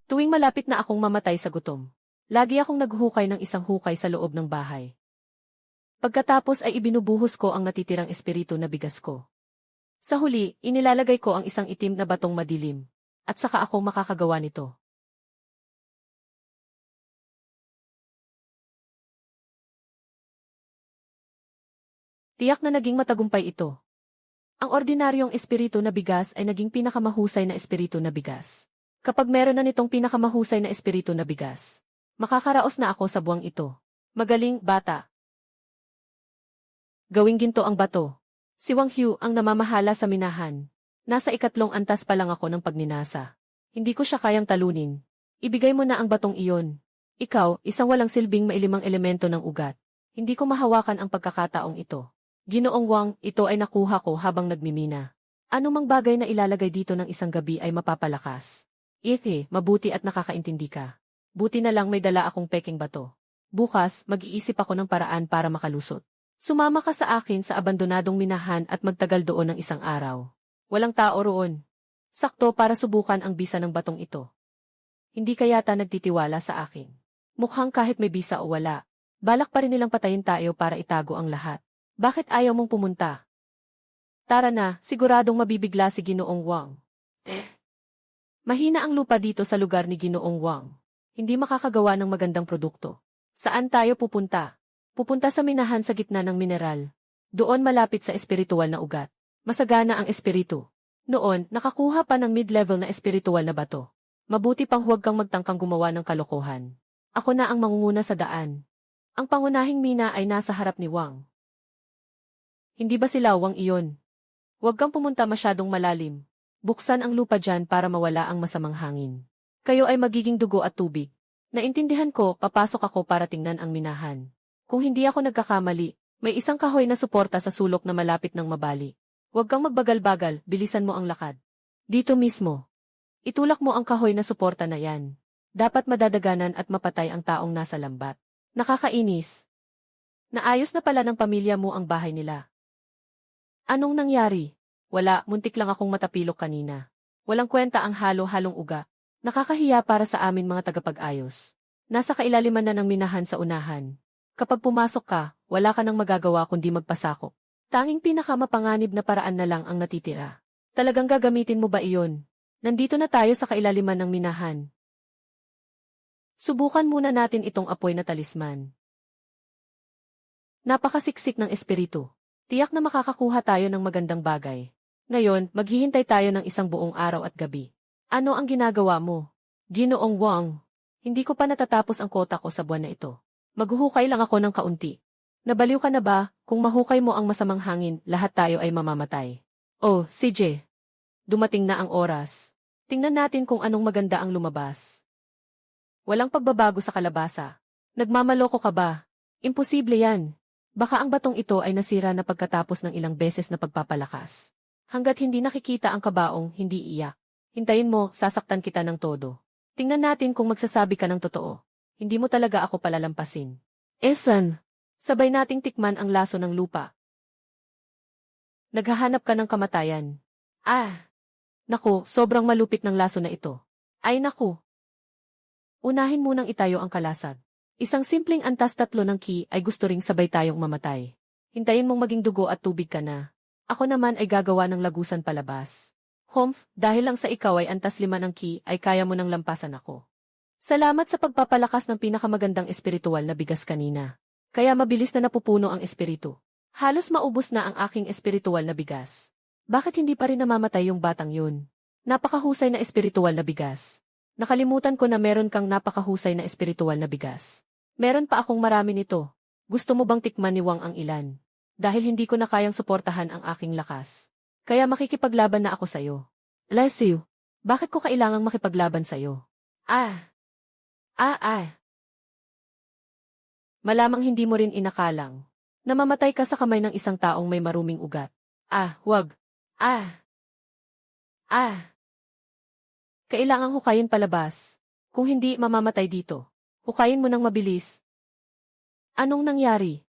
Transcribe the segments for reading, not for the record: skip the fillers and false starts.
Tuwing malapit na akong mamatay sa gutom, lagi akong naghukay ng isang hukay sa loob ng bahay. Pagkatapos ay ibinubuhos ko ang natitirang espiritu na bigas ko. Sa huli, inilalagay ko ang isang itim na batong madilim, at saka ako makakagawa nito. Tiyak na naging matagumpay ito. Ang ordinaryong espiritu na bigas ay naging pinakamahusay na espiritu na bigas. Kapag meron na nitong pinakamahusay na espiritu na bigas, makakaraos na ako sa buwang ito. Magaling, bata. Gawing ginto ang bato. Si Wang Hu ang namamahala sa minahan. Nasa 3 antas pa lang ako ng pagninasa. Hindi ko siya kayang talunin. Ibigay mo na ang batong iyon. Ikaw, isang walang silbing mailimang elemento ng ugat. Hindi ko mahawakan ang pagkakataong ito. Ginoong Wang, ito ay nakuha ko habang nagmimina. Anumang bagay na ilalagay dito ng isang gabi ay mapapalakas. Mabuti at nakakaintindi ka. Buti na lang may dala akong peking bato. Bukas, mag-iisip ako ng paraan para makalusot. Sumama ka sa akin sa abandonadong minahan at magtagal doon ng isang araw. Walang tao roon. Sakto para subukan ang bisa ng batong ito. Hindi ka yata nagtitiwala sa akin. Mukhang kahit may bisa o wala, balak pa rin nilang patayin tayo para itago ang lahat. Bakit ayaw mong pumunta? Tara na, siguradong mabibigla si Ginoong Wang. Mahina ang lupa dito sa lugar ni Ginoong Wang. Hindi makakagawa ng magandang produkto. Saan tayo pupunta? Pupunta sa minahan sa gitna ng mineral. Doon malapit sa espiritual na ugat. Masagana ang espiritu. Noon, nakakuha pa ng mid-level na espiritual na bato. Mabuti pang huwag kang magtangkang gumawa ng kalokohan. Ako na ang mangunguna sa daan. Ang pangunahing mina ay nasa harap ni Wang. Hindi ba sila Wang iyon? Huwag kang pumunta masyadong malalim. Buksan ang lupa dyan para mawala ang masamang hangin. Kayo ay magiging dugo at tubig. Naintindihan ko, papasok ako para tingnan ang minahan. Kung hindi ako nagkakamali, may isang kahoy na suporta sa sulok na malapit ng mabali. Huwag kang magbagal-bagal, bilisan mo ang lakad. Dito mismo. Itulak mo ang kahoy na suporta na yan. Dapat madadaganan at mapatay ang taong nasa lambat. Nakakainis. Naayos na pala ng pamilya mo ang bahay nila. Anong nangyari? Wala, muntik lang akong matapilok kanina. Walang kwenta ang halo-halong uga. Nakakahiya para sa amin mga tagapag-ayos. Nasa kailaliman na ng minahan sa unahan. Kapag pumasok ka, wala ka nang magagawa kundi magpasakop. Tanging pinakamapanganib na paraan na lang ang natitira. Talagang gagamitin mo ba iyon? Nandito na tayo sa kailaliman ng minahan. Subukan muna natin itong apoy na talisman. Napakasiksik ng espiritu. Tiyak na makakakuha tayo ng magandang bagay. Ngayon, maghihintay tayo ng isang buong araw at gabi. Ano ang ginagawa mo? Ginoong Wang, hindi ko pa natatapos ang kota ko sa buwan na ito. Maghuhukay lang ako ng kaunti. Nabaliw ka na ba? Kung mahukay mo ang masamang hangin, lahat tayo ay mamamatay. Oh, CJ. Dumating na ang oras. Tingnan natin kung anong maganda ang lumabas. Walang pagbabago sa kalabasa. Nagmamaloko ka ba? Imposible yan. Baka ang batong ito ay nasira na pagkatapos ng ilang beses na pagpapalakas. Hanggat hindi nakikita ang kabaong, hindi iyak. Hintayin mo, sasaktan kita ng todo. Tingnan natin kung magsasabi ka ng totoo. Hindi mo talaga ako palalampasin. Esan, sabay nating tikman ang laso ng lupa. Naghahanap ka ng kamatayan. Naku, sobrang malupit ng laso na ito. Ay naku. Unahin munang itayo ang kalasag. Isang simpleng antas 3 ng ki ay gusto ring sabay tayong mamatay. Hintayin mong maging dugo at tubig ka na. Ako naman ay gagawa ng lagusan palabas. Humph, dahil lang sa ikaw ay antas 5 ng ki ay kaya mo nang lampasan ako. Salamat sa pagpapalakas ng pinakamagandang espiritual na bigas kanina. Kaya mabilis na napupuno ang espiritu. Halos maubos na ang aking espiritual na bigas. Bakit hindi pa rin namamatay yung batang yun? Napakahusay na espiritual na bigas. Nakalimutan ko na meron kang napakahusay na espiritual na bigas. Meron pa akong marami nito. Gusto mo bang tikman ni Wang ang ilan? Dahil hindi ko na kayang suportahan ang aking lakas. Kaya makikipaglaban na ako sa'yo. Lesiu, bakit ko kailangang makipaglaban sa'yo? Malamang hindi mo rin inakalang. Namamatay ka sa kamay ng isang taong may maruming ugat. Huwag. Kailangang hukayin palabas. Kung hindi, mamamatay dito. Hukayin mo ng mabilis. Anong nangyari?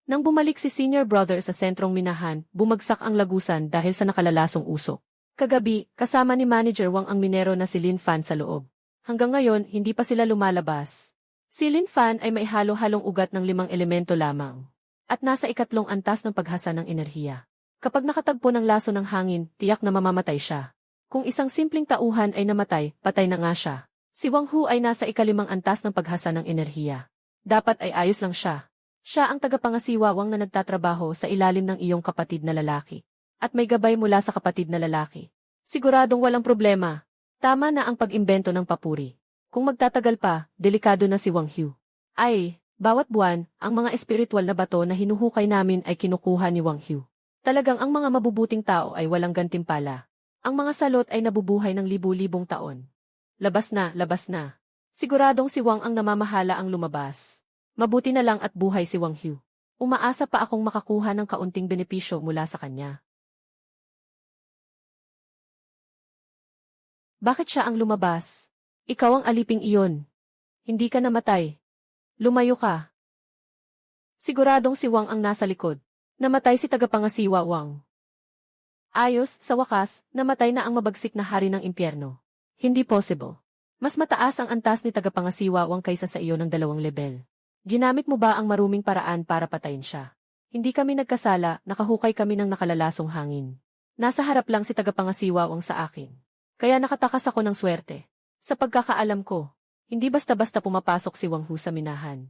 Nang bumalik si senior brother sa sentrong minahan, bumagsak ang lagusan dahil sa nakalalasong usok. Kagabi, kasama ni Manager Wang ang minero na si Lin Fan sa loob. Hanggang ngayon, hindi pa sila lumalabas. Ceiling fan ay may halo-halong ugat ng 5 elemento lamang. At nasa ikatlong antas ng paghasa ng enerhiya. Kapag nakatagpo ng laso ng hangin, tiyak na mamamatay siya. Kung isang simpleng tauhan ay namatay, patay na nga siya. Si Wang Hu ay nasa ikalimang antas ng paghasa ng enerhiya. Dapat ay ayos lang siya. Siya ang tagapangasiwawang na nagtatrabaho sa ilalim ng iyong kapatid na lalaki. At may gabay mula sa kapatid na lalaki. Siguradong walang problema. Tama na ang pag-imbento ng papuri. Kung magtatagal pa, delikado na si Wang Hu. Ay, bawat buwan, ang mga espiritual na bato na hinuhukay namin ay kinukuha ni Wang Hu. Talagang ang mga mabubuting tao ay walang gantimpala. Ang mga salot ay nabubuhay ng libu-libong taon. Labas na, labas na. Siguradong si Wang ang namamahala ang lumabas. Mabuti na lang at buhay si Wang Hu. Umaasa pa akong makakuha ng kaunting benepisyo mula sa kanya. Bakit siya ang lumabas? Ikaw ang aliping iyon. Hindi ka namatay. Lumayo ka. Siguradong si Wang ang nasa likod. Namatay si tagapangasiwa Wang. Ayos, sa wakas, namatay na ang mabagsik na hari ng impyerno. Hindi possible. Mas mataas ang antas ni tagapangasiwa Wang kaysa sa iyo ng 2 level. Ginamit mo ba ang maruming paraan para patayin siya? Hindi kami nagkasala, nakahukay kami ng nakalalasong hangin. Nasa harap lang si tagapangasiwa Wang sa akin. Kaya nakatakas ako ng swerte. Sa pagkakaalam ko, hindi basta-basta pumapasok si Wang Hu sa minahan.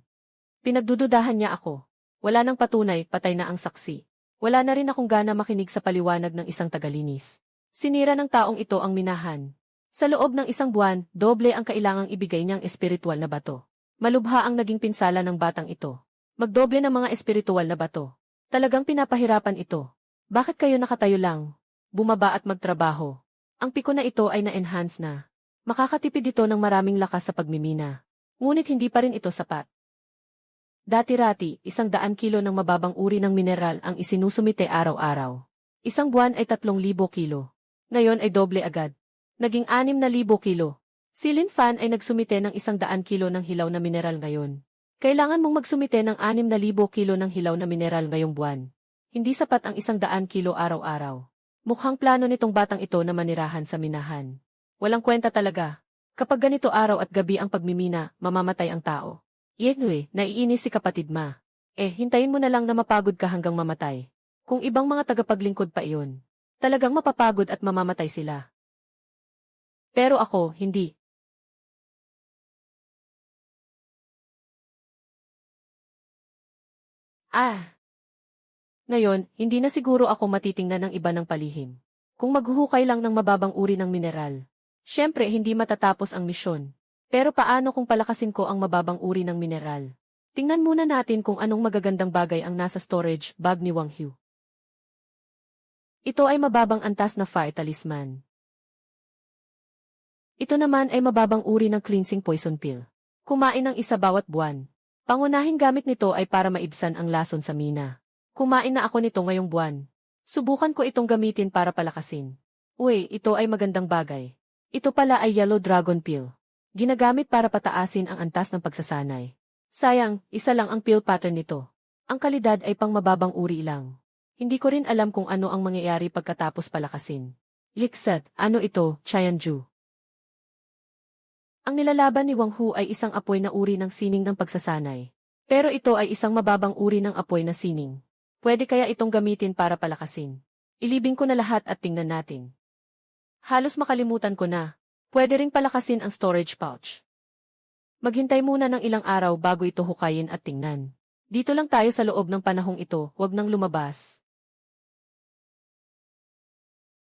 Pinagdududahan niya ako. Wala nang patunay, patay na ang saksi. Wala na rin akong gana makinig sa paliwanag ng isang tagalinis. Sinira ng taong ito ang minahan. Sa loob ng 1 buwan, doble ang kailangang ibigay niyang espiritual na bato. Malubha ang naging pinsala ng batang ito. Magdoble ng mga espiritual na bato. Talagang pinapahirapan ito. Bakit kayo nakatayo lang? Bumaba at magtrabaho. Ang piko na ito ay na-enhance na. Makakatipid ito ng maraming lakas sa pagmimina. Ngunit hindi pa rin ito sapat. Dati-rati, 100 kilo ng mababang uri ng mineral ang isinusumite araw-araw. 1 buwan ay 3,000 kilo. Ngayon ay doble agad. Naging 6,000 kilo. Ceiling fan ay nagsumite ng 100 kilo ng hilaw na mineral ngayon. Kailangan mong magsumite ng 6,000 kilo ng hilaw na mineral ngayong buwan. Hindi sapat ang 100 kilo araw-araw. Mukhang plano nitong batang ito na manirahan sa minahan. Walang kwenta talaga. Kapag ganito araw at gabi ang pagmimina, mamamatay ang tao. Yenwe, naiinis si kapatid ma. Hintayin mo na lang na mapagod ka hanggang mamatay. Kung ibang mga tagapaglingkod pa iyon, talagang mapapagod at mamamatay sila. Pero ako, hindi. Ngayon, hindi na siguro ako matitingnan ng iba ng palihim. Kung maghuhukay lang ng mababang uri ng mineral. Siyempre, hindi matatapos ang misyon. Pero paano kung palakasin ko ang mababang uri ng mineral? Tingnan muna natin kung anong magagandang bagay ang nasa storage bag ni Wang Hu. Ito ay mababang antas na fire talisman. Ito naman ay mababang uri ng cleansing poison pill. Kumain ng isa bawat buwan. Pangunahing gamit nito ay para maibsan ang lason sa mina. Kumain na ako nito ngayong buwan. Subukan ko itong gamitin para palakasin. Uy, ito ay magandang bagay. Ito pala ay yellow dragon pill. Ginagamit para pataasin ang antas ng pagsasanay. Sayang, isa lang ang pill pattern nito. Ang kalidad ay pang mababang uri lang. Hindi ko rin alam kung ano ang mangyayari pagkatapos palakasin. Liksat, ano ito, Chayanju? Ang nilalaban ni Wang Hu ay isang apoy na uri ng sining ng pagsasanay. Pero ito ay isang mababang uri ng apoy na sining. Pwede kaya itong gamitin para palakasin. Ilibing ko na lahat at tingnan natin. Halos makalimutan ko na. Pwede ring palakasin ang storage pouch. Maghintay muna ng ilang araw bago ito hukayin at tingnan. Dito lang tayo sa loob ng panahong ito, huwag nang lumabas.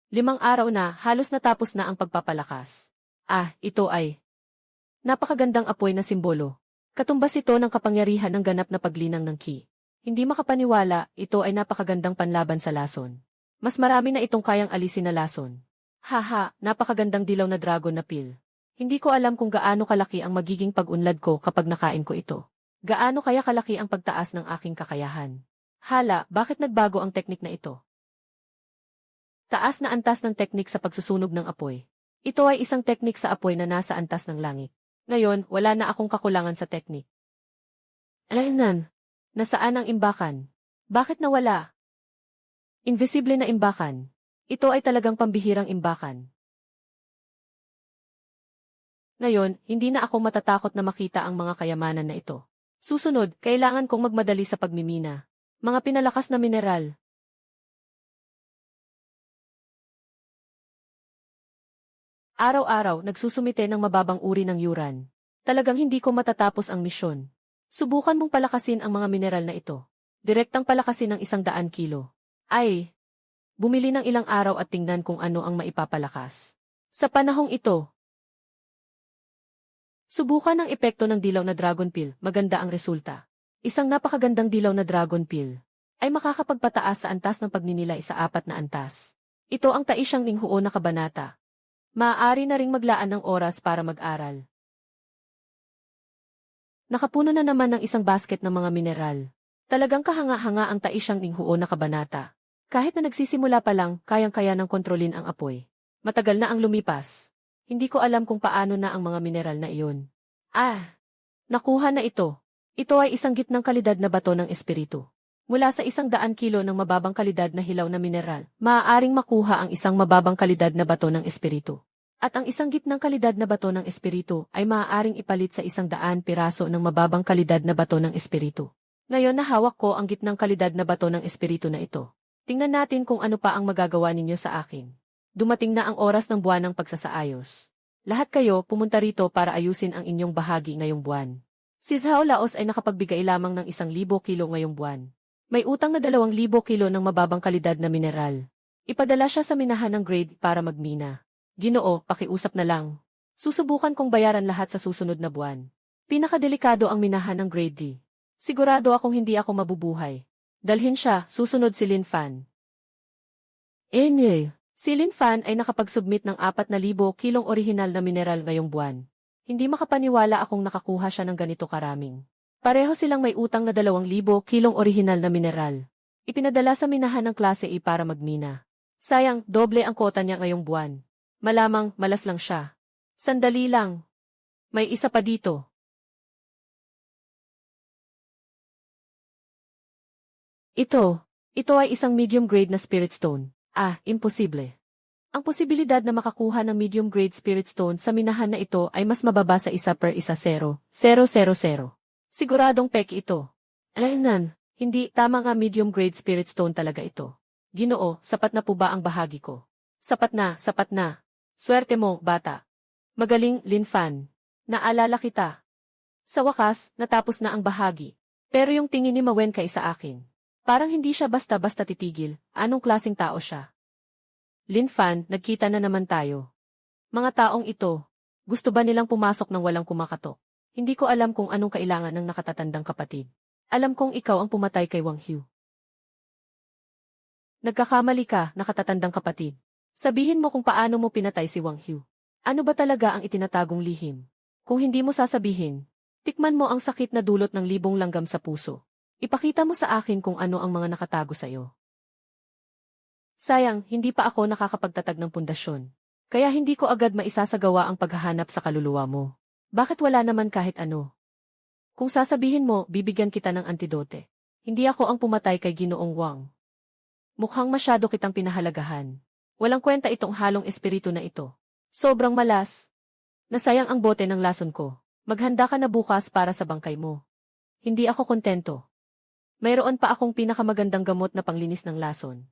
5 araw na, halos natapos na ang pagpapalakas. Ito ay napakagandang apoy na simbolo. Katumbas ito ng kapangyarihan ng ganap na paglinang ng ki. Hindi makapaniwala, ito ay napakagandang panlaban sa lason. Mas marami na itong kayang alisin na lason. Haha, napakagandang dilaw na dragon na pill. Hindi ko alam kung gaano kalaki ang magiging pag-unlad ko kapag nakain ko ito. Gaano kaya kalaki ang pagtaas ng aking kakayahan? Hala, bakit nagbago ang teknik na ito? Taas na antas ng teknik sa pagsusunog ng apoy. Ito ay isang teknik sa apoy na nasa antas ng langit. Ngayon, wala na akong kakulangan sa teknik. Alainan, nasaan ang imbakan? Bakit nawala? Invisible na imbakan. Ito ay talagang pambihirang imbakan. Ngayon, hindi na ako matatakot na makita ang mga kayamanan na ito. Susunod, kailangan kong magmadali sa pagmimina. Mga pinalakas na mineral. Araw-araw, nagsusumite ng mababang uri ng uran. Talagang hindi ko matatapos ang misyon. Subukan mong palakasin ang mga mineral na ito. Direktang palakasin ng 100 kilo. Ay, bumili ng ilang araw at tingnan kung ano ang maipapalakas. Sa panahong ito, subukan ang epekto ng dilaw na dragon pill, maganda ang resulta. Isang napakagandang dilaw na dragon pill ay makakapagpataas sa antas ng pagninilay sa 4 na antas. Ito ang taisyang ninghuo na kabanata. Maaari na ring maglaan ng oras para mag-aral. Nakapuno na naman ng isang basket ng mga mineral. Talagang kahanga-hanga ang taisyang ninghuo na kabanata. Kahit na nagsisimula pa lang, kayang-kaya ng kontrolin ang apoy. Matagal na ang lumipas. Hindi ko alam kung paano na ang mga mineral na iyon. Nakuha na ito. Ito ay isang gitnang kalidad na bato ng espiritu. Mula sa 100 kilo ng mababang kalidad na hilaw na mineral, maaaring makuha ang isang mababang kalidad na bato ng espiritu. At ang isang gitnang kalidad na bato ng espiritu ay maaaring ipalit sa 100 piraso ng mababang kalidad na bato ng espiritu. Ngayon nahawak ko ang gitnang kalidad na bato ng espiritu na ito. Tingnan natin kung ano pa ang magagawa ninyo sa akin. Dumating na ang oras ng buwan ng pagsasaayos. Lahat kayo pumunta rito para ayusin ang inyong bahagi ngayong buwan. Si Zhao Laos ay nakapagbigay lamang ng 1,000 kilo ngayong buwan. May utang na 2,000 kilo ng mababang kalidad na mineral. Ipadala siya sa minahan ng grade para magmina. Ginoo, pakiusap na lang. Susubukan kong bayaran lahat sa susunod na buwan. Pinakadelikado ang minahan ng grade D. Sigurado akong hindi ako mabubuhay. Dalhin siya, susunod si Lin Fan. Si Lin Fan ay nakapagsubmit ng 4,000 kilong orihinal na mineral ngayong buwan. Hindi makapaniwala akong nakakuha siya ng ganito karaming. Pareho silang may utang na 2,000 kilong orihinal na mineral. Ipinadala sa minahan ng klase E para magmina. Sayang, doble ang kota niya ngayong buwan. Malamang, malas lang siya. Sandali lang. May isa pa dito. Ito ay isang medium grade na spirit stone. Imposible. Ang posibilidad na makakuha ng medium grade spirit stone sa minahan na ito ay mas mababa sa 1/10,000. Siguradong peki ito. Alainan, hindi, tama nga medium grade spirit stone talaga ito. Ginoo, sapat na po ba ang bahagi ko? Sapat na, sapat na. Swerte mo, bata. Magaling, Lin Fan. Naalala kita. Sa wakas, natapos na ang bahagi. Pero yung tingin ni Mawen kay sa akin. Parang hindi siya basta-basta titigil. Anong klaseng tao siya? Lin Fan, nagkita na naman tayo. Mga taong ito, gusto ba nilang pumasok ng walang kumakatok? Hindi ko alam kung anong kailangan ng nakatatandang kapatid. Alam kong ikaw ang pumatay kay Wang Hu. Nagkakamali ka, nakatatandang kapatid. Sabihin mo kung paano mo pinatay si Wang Hu. Ano ba talaga ang itinatagong lihim? Kung hindi mo sasabihin, tikman mo ang sakit na dulot ng libong langgam sa puso. Ipakita mo sa akin kung ano ang mga nakatago sa iyo. Sayang, hindi pa ako nakakapagtatag ng pundasyon. Kaya hindi ko agad maisasagawa ang paghahanap sa kaluluwa mo. Bakit wala naman kahit ano? Kung sasabihin mo, bibigyan kita ng antidote. Hindi ako ang pumatay kay Ginoong Wang. Mukhang masyado kitang pinahalagahan. Walang kwenta itong halong espiritu na ito. Sobrang malas. Nasayang ang bote ng lason ko. Maghanda ka na bukas para sa bangkay mo. Hindi ako kontento. Mayroon pa akong pinakamagandang gamot na panglinis ng lason.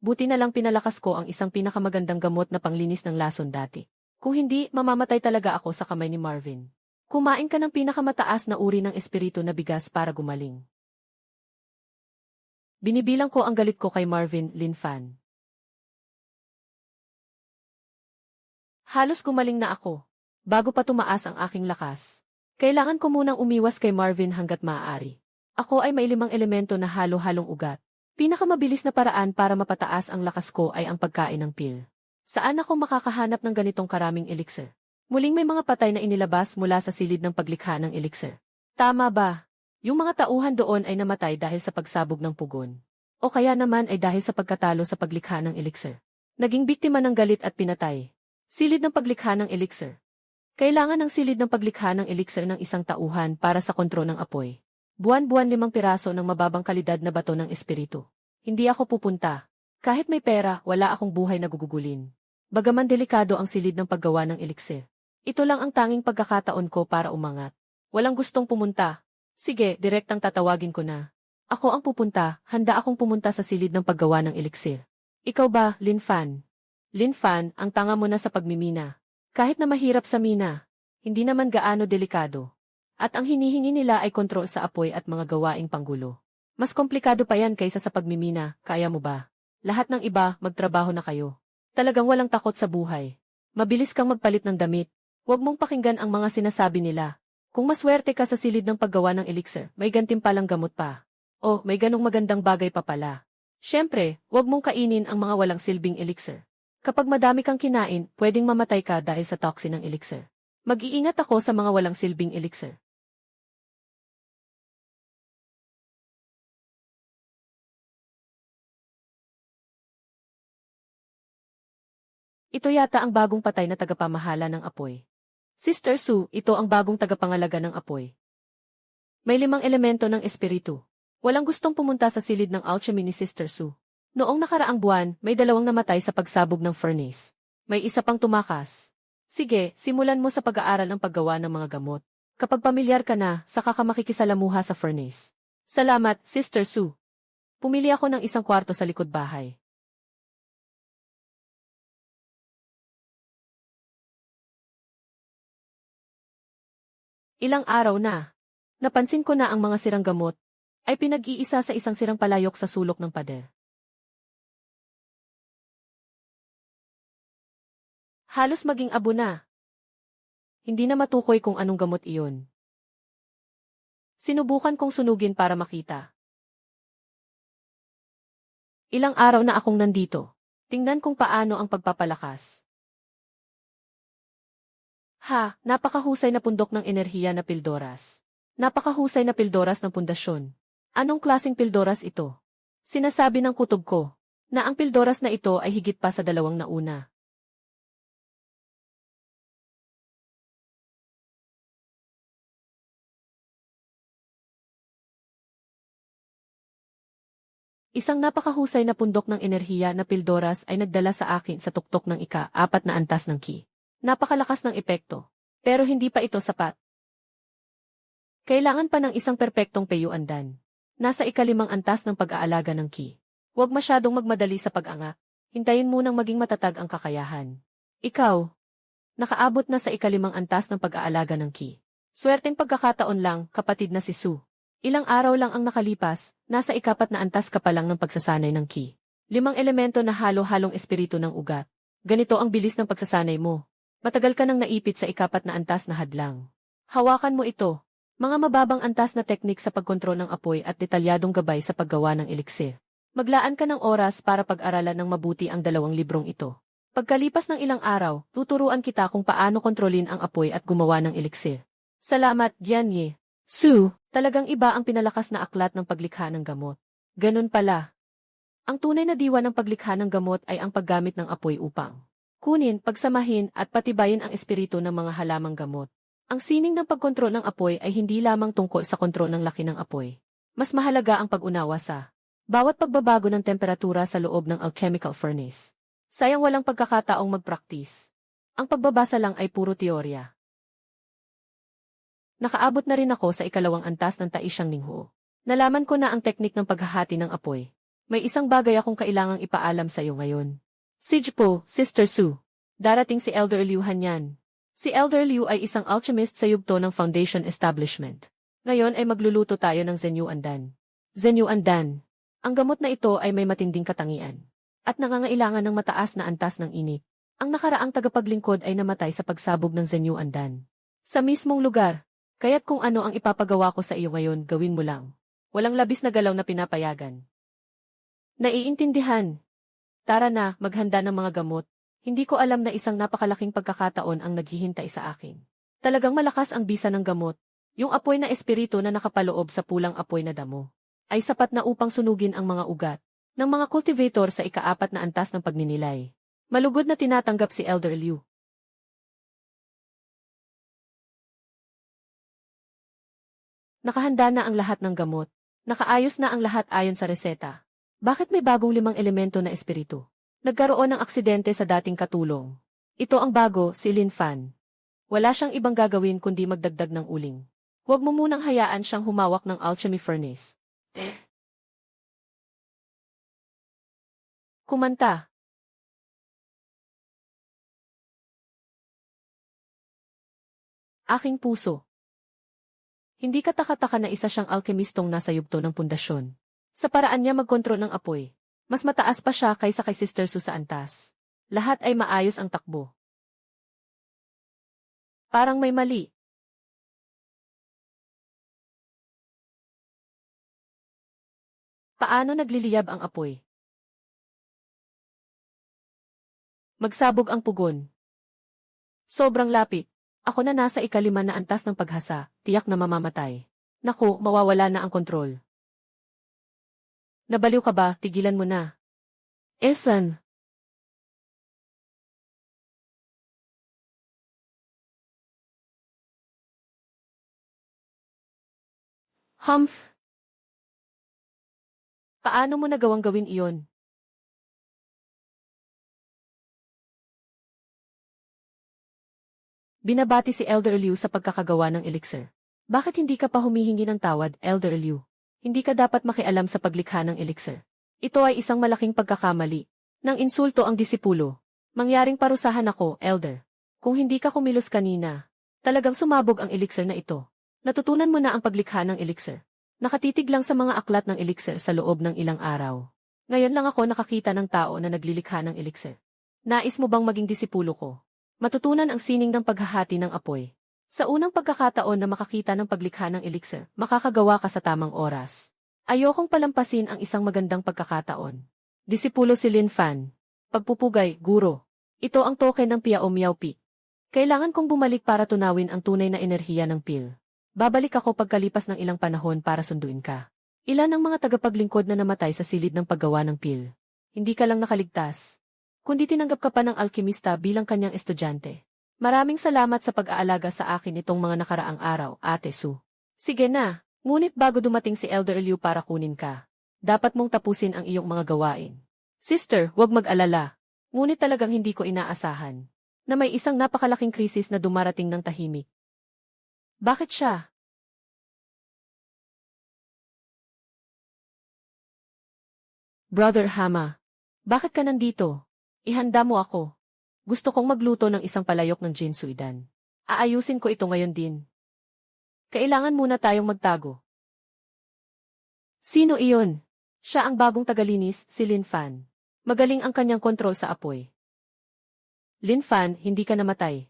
Buti na lang pinalakas ko ang isang pinakamagandang gamot na panglinis ng lason dati. Kung hindi, mamamatay talaga ako sa kamay ni Marvin. Kumain ka ng pinakamataas na uri ng espiritu na bigas para gumaling. Binibilang ko ang galit ko kay Marvin, Lin Fan. Halos gumaling na ako. Bago pa tumaas ang aking lakas. Kailangan ko munang umiwas kay Marvin hanggat maaari. Ako ay may 5 elemento na halo-halong ugat. Pinakamabilis na paraan para mapataas ang lakas ko ay ang pagkain ng pill. Saan ako makakahanap ng ganitong karaming elixir? Muling may mga patay na inilabas mula sa silid ng paglikha ng elixir. Tama ba? Yung mga tauhan doon ay namatay dahil sa pagsabog ng pugon. O kaya naman ay dahil sa pagkatalo sa paglikha ng elixir. Naging biktima ng galit at pinatay. Silid ng paglikha ng elixir. Kailangan ng silid ng paglikha ng elixir ng isang tauhan para sa kontrol ng apoy. Buwan-buwan 5 piraso ng mababang kalidad na bato ng espiritu. Hindi ako pupunta. Kahit may pera, wala akong buhay na gugugulin. Bagaman delikado ang silid ng paggawa ng elixir. Ito lang ang tanging pagkakataon ko para umangat. Walang gustong pumunta. Sige, direktang tatawagin ko na. Ako ang pupunta, handa akong pumunta sa silid ng paggawa ng elixir. Ikaw ba, Lin Fan? Lin Fan, ang tanga mo na sa pagmimina. Kahit na mahirap sa mina, hindi naman gaano delikado. At ang hinihingi nila ay kontrol sa apoy at mga gawaing panggulo. Mas komplikado pa yan kaysa sa pagmimina, kaya mo ba? Lahat ng iba, magtrabaho na kayo. Talagang walang takot sa buhay. Mabilis kang magpalit ng damit. Huwag mong pakinggan ang mga sinasabi nila. Kung maswerte ka sa silid ng paggawa ng elixir, may gantimpalang gamot pa. O, may ganong magandang bagay pa pala. Siyempre, huwag mong kainin ang mga walang silbing elixir. Kapag madami kang kinain, pwedeng mamatay ka dahil sa toxin ng elixir. Mag-iingat ako sa mga walang silbing elixir. Ito yata ang bagong patay na tagapamahala ng apoy. Sister Su, ito ang bagong tagapangalaga ng apoy. May 5 elemento ng espiritu. Walang gustong pumunta sa silid ng alchemy ni Sister Su. Noong nakaraang buwan, may 2 namatay sa pagsabog ng furnace. May isa pang tumakas. Sige, simulan mo sa pag-aaral ng paggawa ng mga gamot. Kapag pamilyar ka na, saka ka makikisalamuha sa furnace. Salamat, Sister Su. Pumili ako ng 1 kwarto sa likod bahay. Ilang araw na. Napansin ko na ang mga sirang gamot ay pinag-iisa sa isang sirang palayok sa sulok ng pader. Halos maging abo na. Hindi na matukoy kung anong gamot iyon. Sinubukan kong sunugin para makita. Ilang araw na akong nandito. Tingnan kung paano ang pagpapalakas. Ha, napakahusay na pundok ng enerhiya na pildoras. Napakahusay na pildoras ng pundasyon. Anong klaseng pildoras ito? Sinasabi ng kutob ko, na ang pildoras na ito ay higit pa sa 2 nauna. Isang napakahusay na pundok ng enerhiya na pildoras ay nagdala sa akin sa tuktok ng ika-4 na antas ng ki. Napakalakas ng epekto. Pero hindi pa ito sapat. Kailangan pa ng isang perpektong peyuandan. Nasa ika-5 antas ng pag-aalaga ng ki. Huwag masyadong magmadali sa pag-anga. Hintayin munang maging matatag ang kakayahan. Ikaw, nakaabot na sa ika-5 antas ng pag-aalaga ng ki. Swerteng pagkakataon lang, kapatid na si Su. Ilang araw lang ang nakalipas, nasa ika-4 na antas ka pa lang ng pagsasanay ng ki. 5 elemento na halo-halong espiritu ng ugat. Ganito ang bilis ng pagsasanay mo. Matagal ka nang naipit sa ika-4 na antas na hadlang. Hawakan mo ito. Mga mababang antas na teknik sa pagkontrol ng apoy at detalyadong gabay sa paggawa ng elixir. Maglaan ka ng oras para pag-aralan ng mabuti ang 2 librong ito. Pagkalipas ng ilang araw, tuturuan kita kung paano kontrolin ang apoy at gumawa ng elixir. Salamat, Gianye. Su, talagang iba ang pinalakas na aklat ng paglikha ng gamot. Ganun pala. Ang tunay na diwa ng paglikha ng gamot ay ang paggamit ng apoy upang kunin, pagsamahin at patibayin ang espiritu ng mga halamang gamot. Ang sining ng pagkontrol ng apoy ay hindi lamang tungkol sa kontrol ng laki ng apoy. Mas mahalaga ang pag-unawa sa bawat pagbabago ng temperatura sa loob ng alchemical furnace. Sayang walang pagkakataong mag-practice. Ang pagbabasa lang ay puro teorya. Nakaabot na rin ako sa ika-2 antas ng Taisang Ninghuo. Nalaman ko na ang teknik ng paghahati ng apoy. May isang bagay akong kailangang ipaalam sa iyo ngayon. Sijpo, Sister Su. Darating si Elder Liu Hanyan. Si Elder Liu ay isang alchemist sa yugto ng Foundation Establishment. Ngayon ay magluluto tayo ng Zenyu Andan. Zenyu Andan. Ang gamot na ito ay may matinding katangian. At nangangailangan ng mataas na antas ng init. Ang nakaraang tagapaglingkod ay namatay sa pagsabog ng Zenyu Andan. Sa mismong lugar. Kaya't kung ano ang ipapagawa ko sa iyo ngayon, gawin mo lang. Walang labis na galaw na pinapayagan. Naiintindihan. Tara na, maghanda ng mga gamot. Hindi ko alam na isang napakalaking pagkakataon ang naghihintay sa akin. Talagang malakas ang bisa ng gamot. Yung apoy na espiritu na nakapaloob sa pulang apoy na damo ay sapat na upang sunugin ang mga ugat ng mga cultivator sa ika-4 na antas ng pagninilay. Malugod na tinatanggap si Elder Liu. Nakahanda na ang lahat ng gamot. Nakaayos na ang lahat ayon sa reseta. Bakit may bagong 5 elemento na espiritu? Nagkaroon ng aksidente sa dating katulong. Ito ang bago, si Lin Fan. Wala siyang ibang gagawin kundi magdagdag ng uling. Huwag mo munang hayaan siyang humawak ng alchemy furnace. Kumanta. Aking puso. Hindi kataka-taka na isa siyang alkemistong nasa yugto ng pundasyon. Sa paraan niya magkontrol ng apoy. Mas mataas pa siya kaysa kay Sister Su sa antas. Lahat ay maayos ang takbo. Parang may mali. Paano nagliliyab ang apoy? Magsabog ang pugon. Sobrang lapit. Ako na nasa ikalima na antas ng paghasa, tiyak na mamamatay. Naku, mawawala na ang kontrol. Nabaliw ka ba? Tigilan mo na. Esan. Humph. Paano mo nagawang gawin iyon? Binabati si Elder Liu sa pagkakagawa ng elixir. Bakit hindi ka pa humihingi ng tawad, Elder Liu? Hindi ka dapat makialam sa paglikha ng elixir. Ito ay isang malaking pagkakamali. Nang insulto ang disipulo. Mangyaring parusahan ako, Elder. Kung hindi ka kumilos kanina, talagang sumabog ang elixir na ito. Natutunan mo na ang paglikha ng elixir. Nakatitig lang sa mga aklat ng elixir sa loob ng ilang araw. Ngayon lang ako nakakita ng tao na naglilikha ng elixir. Nais mo bang maging disipulo ko? Matutunan ang sining ng paghahati ng apoy. Sa unang pagkakataon na makakita ng paglikha ng elixir, makakagawa ka sa tamang oras. Ayokong palampasin ang isang magandang pagkakataon. Disipulo si Lin Fan. Pagpupugay, guro. Ito ang token ng Piao Miao Peak. Kailangan kong bumalik para tunawin ang tunay na enerhiya ng pil. Babalik ako pagkalipas ng ilang panahon para sunduin ka. Ilan ang mga tagapaglingkod na namatay sa silid ng paggawa ng pil. Hindi ka lang nakaligtas, kundi tinanggap ka pa ng alkemista bilang kanyang estudyante. Maraming salamat sa pag-aalaga sa akin itong mga nakaraang araw, Ate Su. Sige na, ngunit bago dumating si Elder Liu para kunin ka, dapat mong tapusin ang iyong mga gawain. Sister, huwag mag-alala. Ngunit talagang hindi ko inaasahan na may isang napakalaking krisis na dumarating ng tahimik. Bakit siya? Brother Hama, bakit ka nandito? Ihanda mo ako. Gusto kong magluto ng isang palayok ng Jinsuidan. Aayusin ko ito ngayon din. Kailangan muna tayong magtago. Sino iyon? Siya ang bagong tagalinis, si Lin Fan. Magaling ang kanyang kontrol sa apoy. Lin Fan, hindi ka namatay.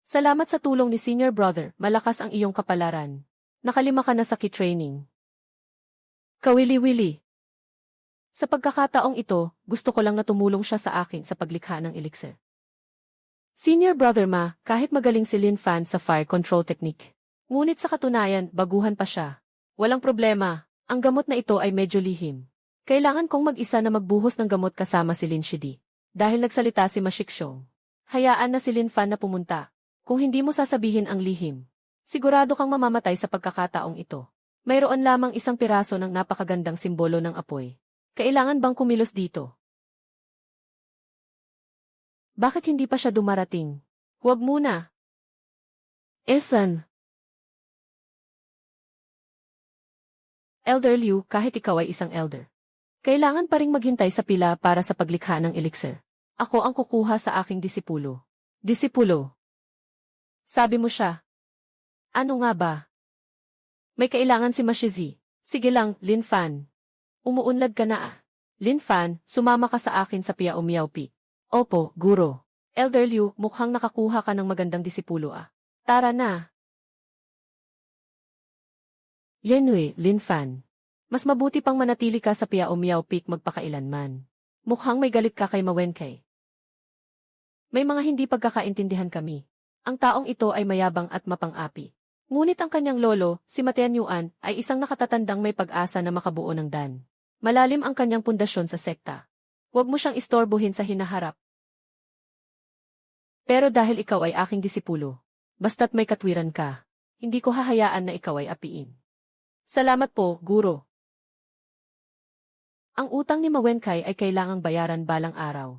Salamat sa tulong ni Senior Brother, malakas ang iyong kapalaran. Nakalima ka na sa key training. Kawili-wili. Sa pagkakataong ito, gusto ko lang na tumulong siya sa akin sa paglikha ng elixir. Senior Brother Ma, kahit magaling si Lin Fan sa fire control technique. Ngunit sa katunayan, baguhan pa siya. Walang problema, ang gamot na ito ay medyo lihim. Kailangan kong mag-isa na magbuhos ng gamot kasama si Lin Shidi. Dahil nagsalita si Ma Shixong. Hayaan na si Lin Fan na pumunta. Kung hindi mo sasabihin ang lihim, sigurado kang mamamatay sa pagkakataong ito. Mayroon lamang isang piraso ng napakagandang simbolo ng apoy. Kailangan bang kumilos dito? Bakit hindi pa siya dumarating? Huwag muna. Esan. Elder Liu, kahit ikaw ay isang elder. Kailangan pa ring maghintay sa pila para sa paglikha ng elixir. Ako ang kukuha sa aking disipulo. Disipulo. Sabi mo siya. Ano nga ba? May kailangan si Mashizi. Sige lang, Lin Fan. Umuunlad ka na ah. Lin Fan, sumama ka sa akin sa Piao Miao Peak. Opo, guro. Elder Liu, mukhang nakakuha ka ng magandang disipulo ah. Tara na. Yenwei, Lin Fan. Mas mabuti pang manatili ka sa Piao Miao Peak magpakailanman. Mukhang may galit ka kay Ma Wenkei. May mga hindi pagkakaintindihan kami. Ang taong ito ay mayabang at mapang-api. Ngunit ang kanyang lolo, si Matean Yuan, ay isang nakatatandang may pag-asa na makabuo ng dan. Malalim ang kanyang pundasyon sa sekta. Huwag mo siyang istorbohin sa hinaharap. Pero dahil ikaw ay aking disipulo, basta't may katwiran ka, hindi ko hahayaan na ikaw ay apiin. Salamat po, guro. Ang utang ni Mawenkay ay kailangang bayaran balang araw.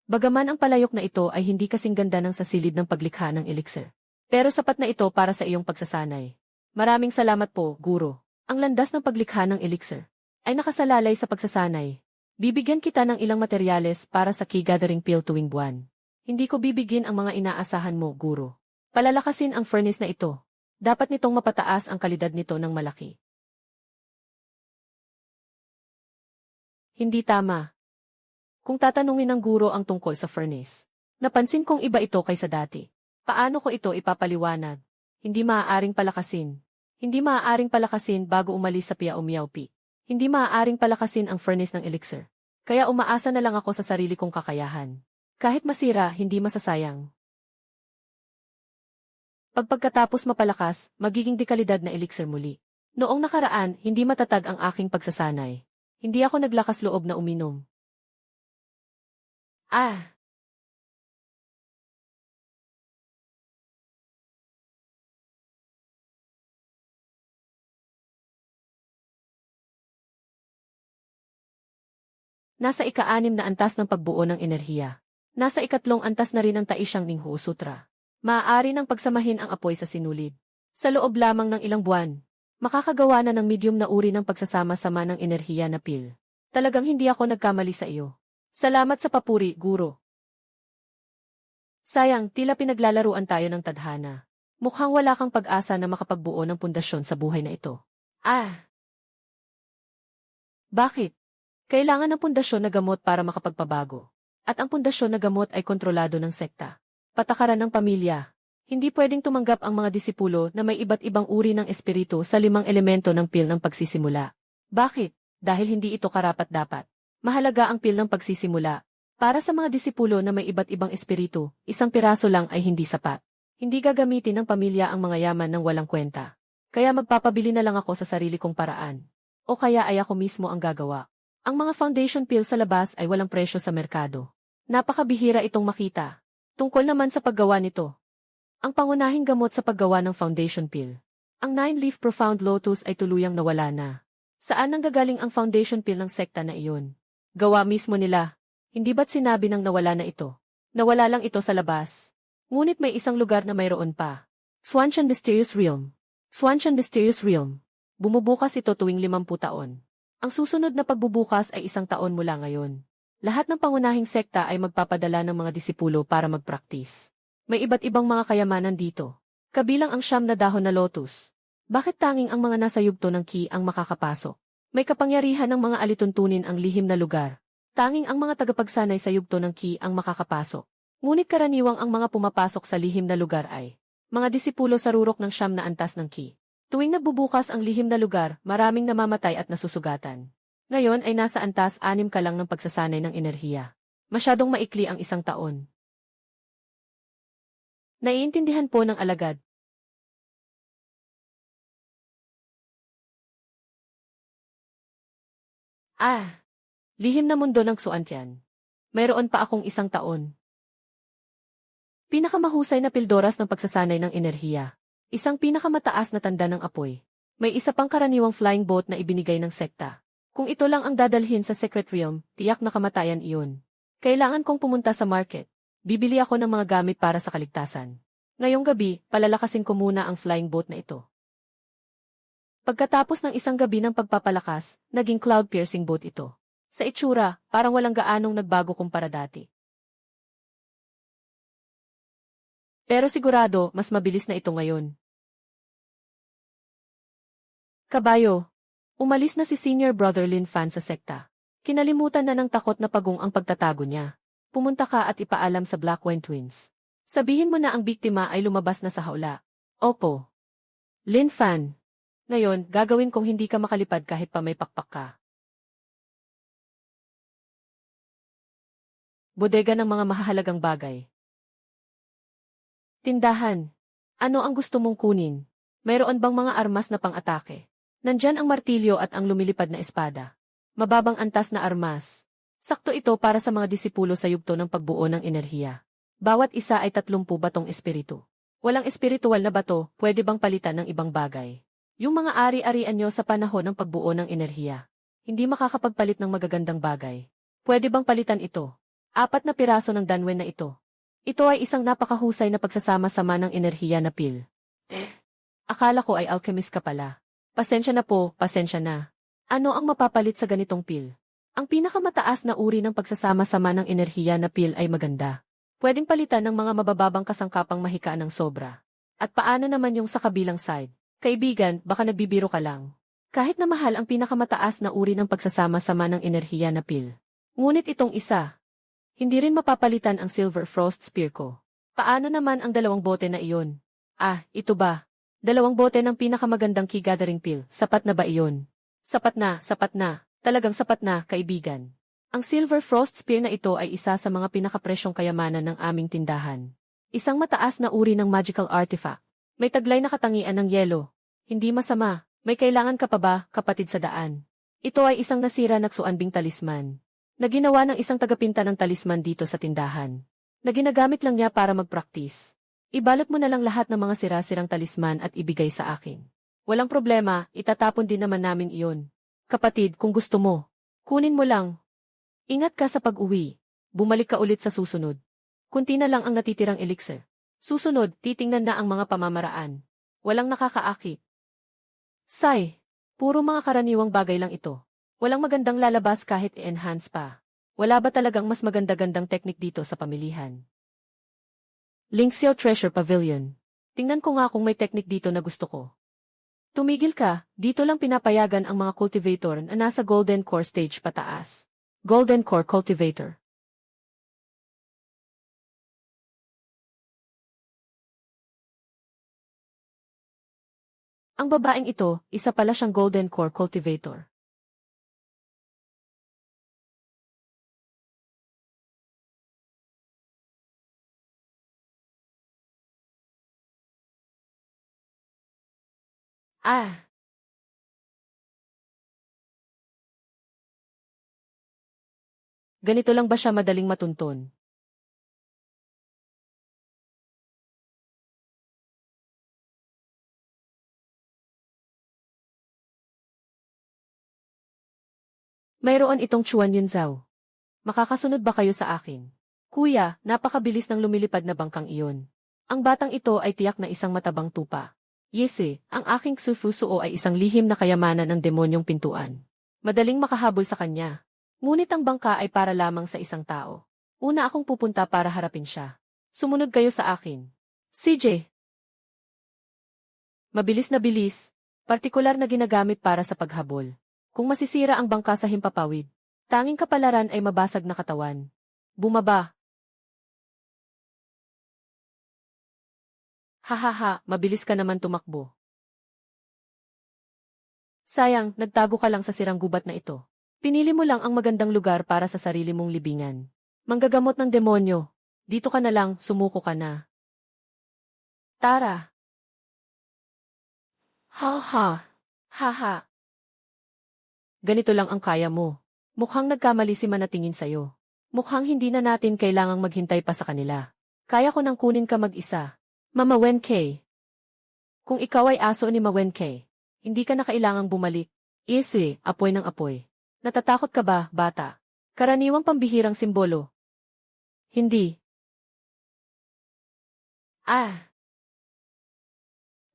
Bagaman ang palayok na ito ay hindi kasing ganda ng sa silid ng paglikha ng elixir. Pero sapat na ito para sa iyong pagsasanay. Maraming salamat po, Guro. Ang landas ng paglikha ng elixir ay nakasalalay sa pagsasanay. Bibigyan kita ng ilang materyales para sa key gathering pill tuwing buwan. Hindi ko bibigyan ang mga inaasahan mo, Guro. Palalakasin ang furnace na ito. Dapat nitong mapataas ang kalidad nito ng malaki. Hindi tama. Kung tatanungin ng guro ang tungkol sa furnace, napansin kong iba ito kaysa dati. Paano ko ito ipapaliwanag? Hindi maaaring palakasin. Hindi maaaring palakasin bago umalis sa Piaumiaupi. Hindi maaaring palakasin ang furnace ng elixir. Kaya umaasa na lang ako sa sarili kong kakayahan. Kahit masira, hindi masasayang. Pagkatapos mapalakas, magiging dekalidad na elixir muli. Noong nakaraan, hindi matatag ang aking pagsasanay. Hindi ako naglakas loob na uminom. Nasa ika-6 na antas ng pagbuo ng enerhiya. Nasa ika-3 antas na rin ang Taisang Ninghu Sutra. Maaari nang pagsamahin ang apoy sa sinulid. Sa loob lamang ng ilang buwan, makakagawa na ng medium na uri ng pagsasama-sama ng enerhiya na pill. Talagang hindi ako nagkamali sa iyo. Salamat sa papuri, Guro. Sayang, tila pinaglalaruan tayo ng tadhana. Mukhang wala kang pag-asa na makapagbuo ng pundasyon sa buhay na ito. Bakit? Kailangan ng pundasyon na gamot para makapagpabago. At ang pundasyon na gamot ay kontrolado ng sekta. Patakaran ng pamilya. Hindi pwedeng tumanggap ang mga disipulo na may iba't ibang uri ng espiritu sa 5 elemento ng pil ng pagsisimula. Bakit? Dahil hindi ito karapat-dapat. Mahalaga ang pil ng pagsisimula. Para sa mga disipulo na may iba't ibang espiritu, 1 piraso lang ay hindi sapat. Hindi gagamitin ng pamilya ang mga yaman ng walang kwenta. Kaya magpapabili na lang ako sa sarili kong paraan. O kaya ay ako mismo ang gagawa. Ang mga foundation pill sa labas ay walang presyo sa merkado. Napakabihira itong makita. Tungkol naman sa paggawa nito. Ang pangunahing gamot sa paggawa ng foundation pill. Ang 9-leaf profound lotus ay tuluyang nawala na. Saan nanggagaling ang foundation pill ng sekta na iyon? Gawa mismo nila. Hindi ba't sinabi nang nawala na ito? Nawala lang ito sa labas. Ngunit may isang lugar na mayroon pa. Swanshan Mysterious Realm. Swanshan Mysterious Realm. Bumubukas ito tuwing 50 taon. Ang susunod na pagbubukas ay 1 taon mula ngayon. Lahat ng pangunahing sekta ay magpapadala ng mga disipulo para magpraktis. May iba't ibang mga kayamanan dito. Kabilang ang 9 na dahon na lotus. Bakit tanging ang mga nasa yugto ng ki ang makakapasok? May kapangyarihan ng mga alituntunin ang lihim na lugar. Tanging ang mga tagapagsanay sa yugto ng ki ang makakapasok. Ngunit karaniwang ang mga pumapasok sa lihim na lugar ay mga disipulo sa rurok ng 9 na antas ng ki. Tuwing nagbubukas ang lihim na lugar, maraming namamatay at nasusugatan. Ngayon ay nasa antas 6 ka lang ng pagsasanay ng enerhiya. Masyadong maikli ang 1 taon. Naiintindihan po ng alagad. Lihim na mundo ng Xuantian. Mayroon pa akong 1 taon. Pinakamahusay na pildoras ng pagsasanay ng enerhiya. Isang pinakamataas na tanda ng apoy. May isa pang karaniwang flying boat na ibinigay ng sekta. Kung ito lang ang dadalhin sa Secret Realm, tiyak na kamatayan iyon. Kailangan kong pumunta sa market. Bibili ako ng mga gamit para sa kaligtasan. Ngayong gabi, palalakasin ko muna ang flying boat na ito. Pagkatapos ng 1 gabi ng pagpapalakas, naging cloud-piercing boat ito. Sa itsura, parang walang gaanong nagbago kumpara dati. Pero sigurado, mas mabilis na ito ngayon. Kabayo. Umalis na si Senior Brother Lin Fan sa sekta. Kinalimutan na ng takot na pagong ang pagtatago niya. Pumunta ka at ipaalam sa Black Wine Twins. Sabihin mo na ang biktima ay lumabas na sa hawla. Opo. Lin Fan. Ngayon, gagawin kong hindi ka makalipad kahit pa may pakpak ka. Bodega ng mga mahahalagang bagay. Tindahan. Ano ang gusto mong kunin? Mayroon bang mga armas na pang-atake? Nandyan ang martilyo at ang lumilipad na espada. Mababang antas na armas. Sakto ito para sa mga disipulo sa yugto ng pagbuo ng enerhiya. Bawat isa ay 30 batong espiritu. Walang espiritual na bato, pwede bang palitan ng ibang bagay? Yung mga ari-arian nyo sa panahon ng pagbuo ng enerhiya. Hindi makakapagpalit ng magagandang bagay. Pwede bang palitan ito? 4 na piraso ng Danwen na ito. Ito ay isang napakahusay na pagsasama-sama ng enerhiya na pil. Akala ko ay alchemist ka pala. Pasensya na po, pasensya na. Ano ang mapapalit sa ganitong pil? Ang pinakamataas na uri ng pagsasama-sama ng enerhiya na pil ay maganda. Pwedeng palitan ng mga mabababang kasangkapang mahika ng sobra. At paano naman yung sa kabilang side? Kaibigan, baka nagbibiro ka lang. Kahit na mahal ang pinakamataas na uri ng pagsasama-sama ng enerhiya na pil. Ngunit itong isa, hindi rin mapapalitan ang Silver Frost Spear ko. Paano naman ang 2 bote na iyon? Ito ba? 2 bote ng pinakamagandang key gathering pill. Sapat na ba iyon? Sapat na, talagang sapat na, kaibigan. Ang Silver Frost Spear na ito ay isa sa mga pinakapresyong kayamanan ng aming tindahan. Isang mataas na uri ng magical artifact. May taglay na katangian ng yelo. Hindi masama. May kailangan ka pa ba, kapatid sa daan? Ito ay isang nasira na ksuanbing talisman. Na ginawa ng isang tagapinta ng talisman dito sa tindahan. Na ginagamit lang niya para mag-practice. Ibalot mo na lang lahat ng mga sira-sirang talisman at ibigay sa akin. Walang problema, itatapon din naman namin iyon. Kapatid, kung gusto mo, kunin mo lang. Ingat ka sa pag-uwi. Bumalik ka ulit sa susunod. Kunti na lang ang natitirang elixir. Susunod, titingnan na ang mga pamamaraan. Walang nakakaakit. Say, puro mga karaniwang bagay lang ito. Walang magandang lalabas kahit i-enhance pa. Wala ba talagang mas maganda-gandang teknik dito sa pamilihan? Linksio Treasure Pavilion. Tingnan ko nga kung may teknik dito na gusto ko. Tumigil ka, dito lang pinapayagan ang mga cultivator na nasa Golden Core stage pataas. Golden Core Cultivator. Ang babaeng ito, isa pala siyang Golden Core Cultivator. Ganito lang ba siya madaling matuntun? Mayroon itong Chuan Yunzao. Makakasunod ba kayo sa akin? Kuya, napakabilis ng lumilipad na bangkang iyon. Ang batang ito ay tiyak na isang matabang tupa. Yese, ang aking Xufusuo ay isang lihim na kayamanan ng demonyong pintuan. Madaling makahabol sa kanya. Ngunit ang bangka ay para lamang sa isang tao. Una akong pupunta para harapin siya. Sumunod kayo sa akin. CJ. Mabilis na bilis, partikular na ginagamit para sa paghabol. Kung masisira ang bangka sa himpapawid, tanging kapalaran ay mabasag na katawan. Bumaba. Hahaha, mabilis ka naman tumakbo. Sayang, nagtago ka lang sa sirang gubat na ito. Pinili mo lang ang magandang lugar para sa sarili mong libingan. Manggagamot ng demonyo. Dito ka na lang, sumuko ka na. Tara. Ha. Ganito lang ang kaya mo. Mukhang nagkamali si Manatingin sa'yo. Mukhang hindi na natin kailangang maghintay pa sa kanila. Kaya ko nang kunin ka mag-isa. Mama Wenkei. Kung ikaw ay aso ni Ma Wenkei, hindi ka na kailangang bumalik. Isi, apoy ng apoy. Natatakot ka ba, bata? Karaniwang pambihirang simbolo. Hindi.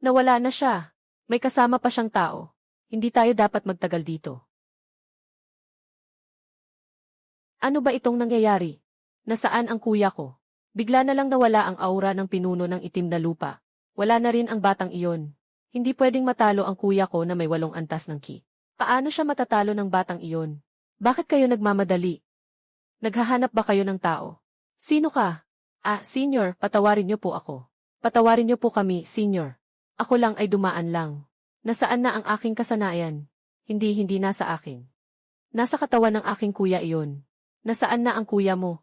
Nawala na siya. May kasama pa siyang tao. Hindi tayo dapat magtagal dito. Ano ba itong nangyayari? Nasaan ang kuya ko? Bigla na lang nawala ang aura ng pinuno ng itim na lupa. Wala na rin ang batang iyon. Hindi pwedeng matalo ang kuya ko na may 8 antas ng ki. Paano siya matatalo ng batang iyon? Bakit kayo nagmamadali? Naghahanap ba kayo ng tao? Sino ka? Senior, patawarin niyo po ako. Patawarin niyo po kami, senior. Ako lang ay dumaan lang. Nasaan na ang aking kasanayan? Hindi nasa akin. Nasa katawan ng aking kuya iyon. Nasaan na ang kuya mo?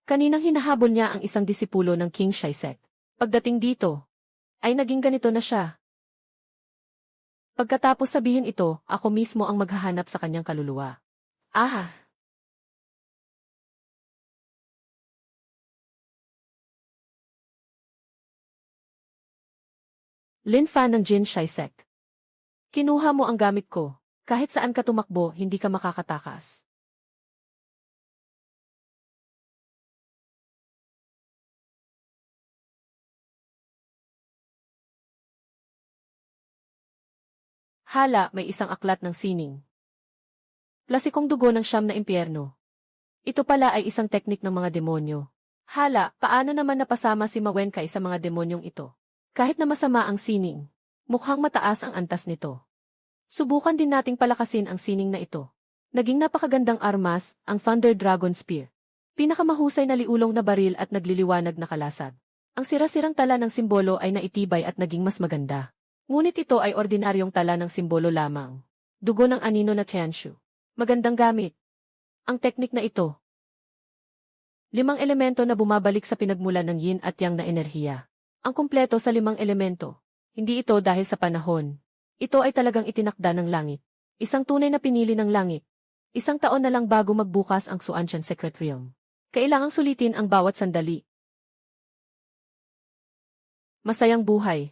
Kaninang hinahabol niya ang isang disipulo ng King Shaisek. Pagdating dito, ay naging ganito na siya. Pagkatapos sabihin ito, ako mismo ang maghahanap sa kanyang kaluluwa. Lin Fan ng Jin Shaisek. Kinuha mo ang gamit ko. Kahit saan ka tumakbo, hindi ka makakatakas. Hala, may isang aklat ng sining. Plasikong dugo ng siyam na impyerno. Ito pala ay isang teknik ng mga demonyo. Hala, paano naman napasama si Mawenkay sa mga demonyong ito? Kahit na masama ang sining, mukhang mataas ang antas nito. Subukan din nating palakasin ang sining na ito. Naging napakagandang armas, ang Thunder Dragon Spear. Pinakamahusay na liulong na baril at nagliliwanag na kalasag. Ang sira-sirang tala ng simbolo ay naitibay at naging mas maganda. Ngunit ito ay ordinaryong tala ng simbolo lamang. Dugo ng anino na Tianshu. Magandang gamit. Ang teknik na ito. 5 elemento na bumabalik sa pinagmulan ng yin at yang na enerhiya. Ang kumpleto sa 5 elemento. Hindi ito dahil sa panahon. Ito ay talagang itinakda ng langit. Isang tunay na pinili ng langit. Isang taon na lang bago magbukas ang Xuantian Secret Realm. Kailangang sulitin ang bawat sandali. Masayang buhay.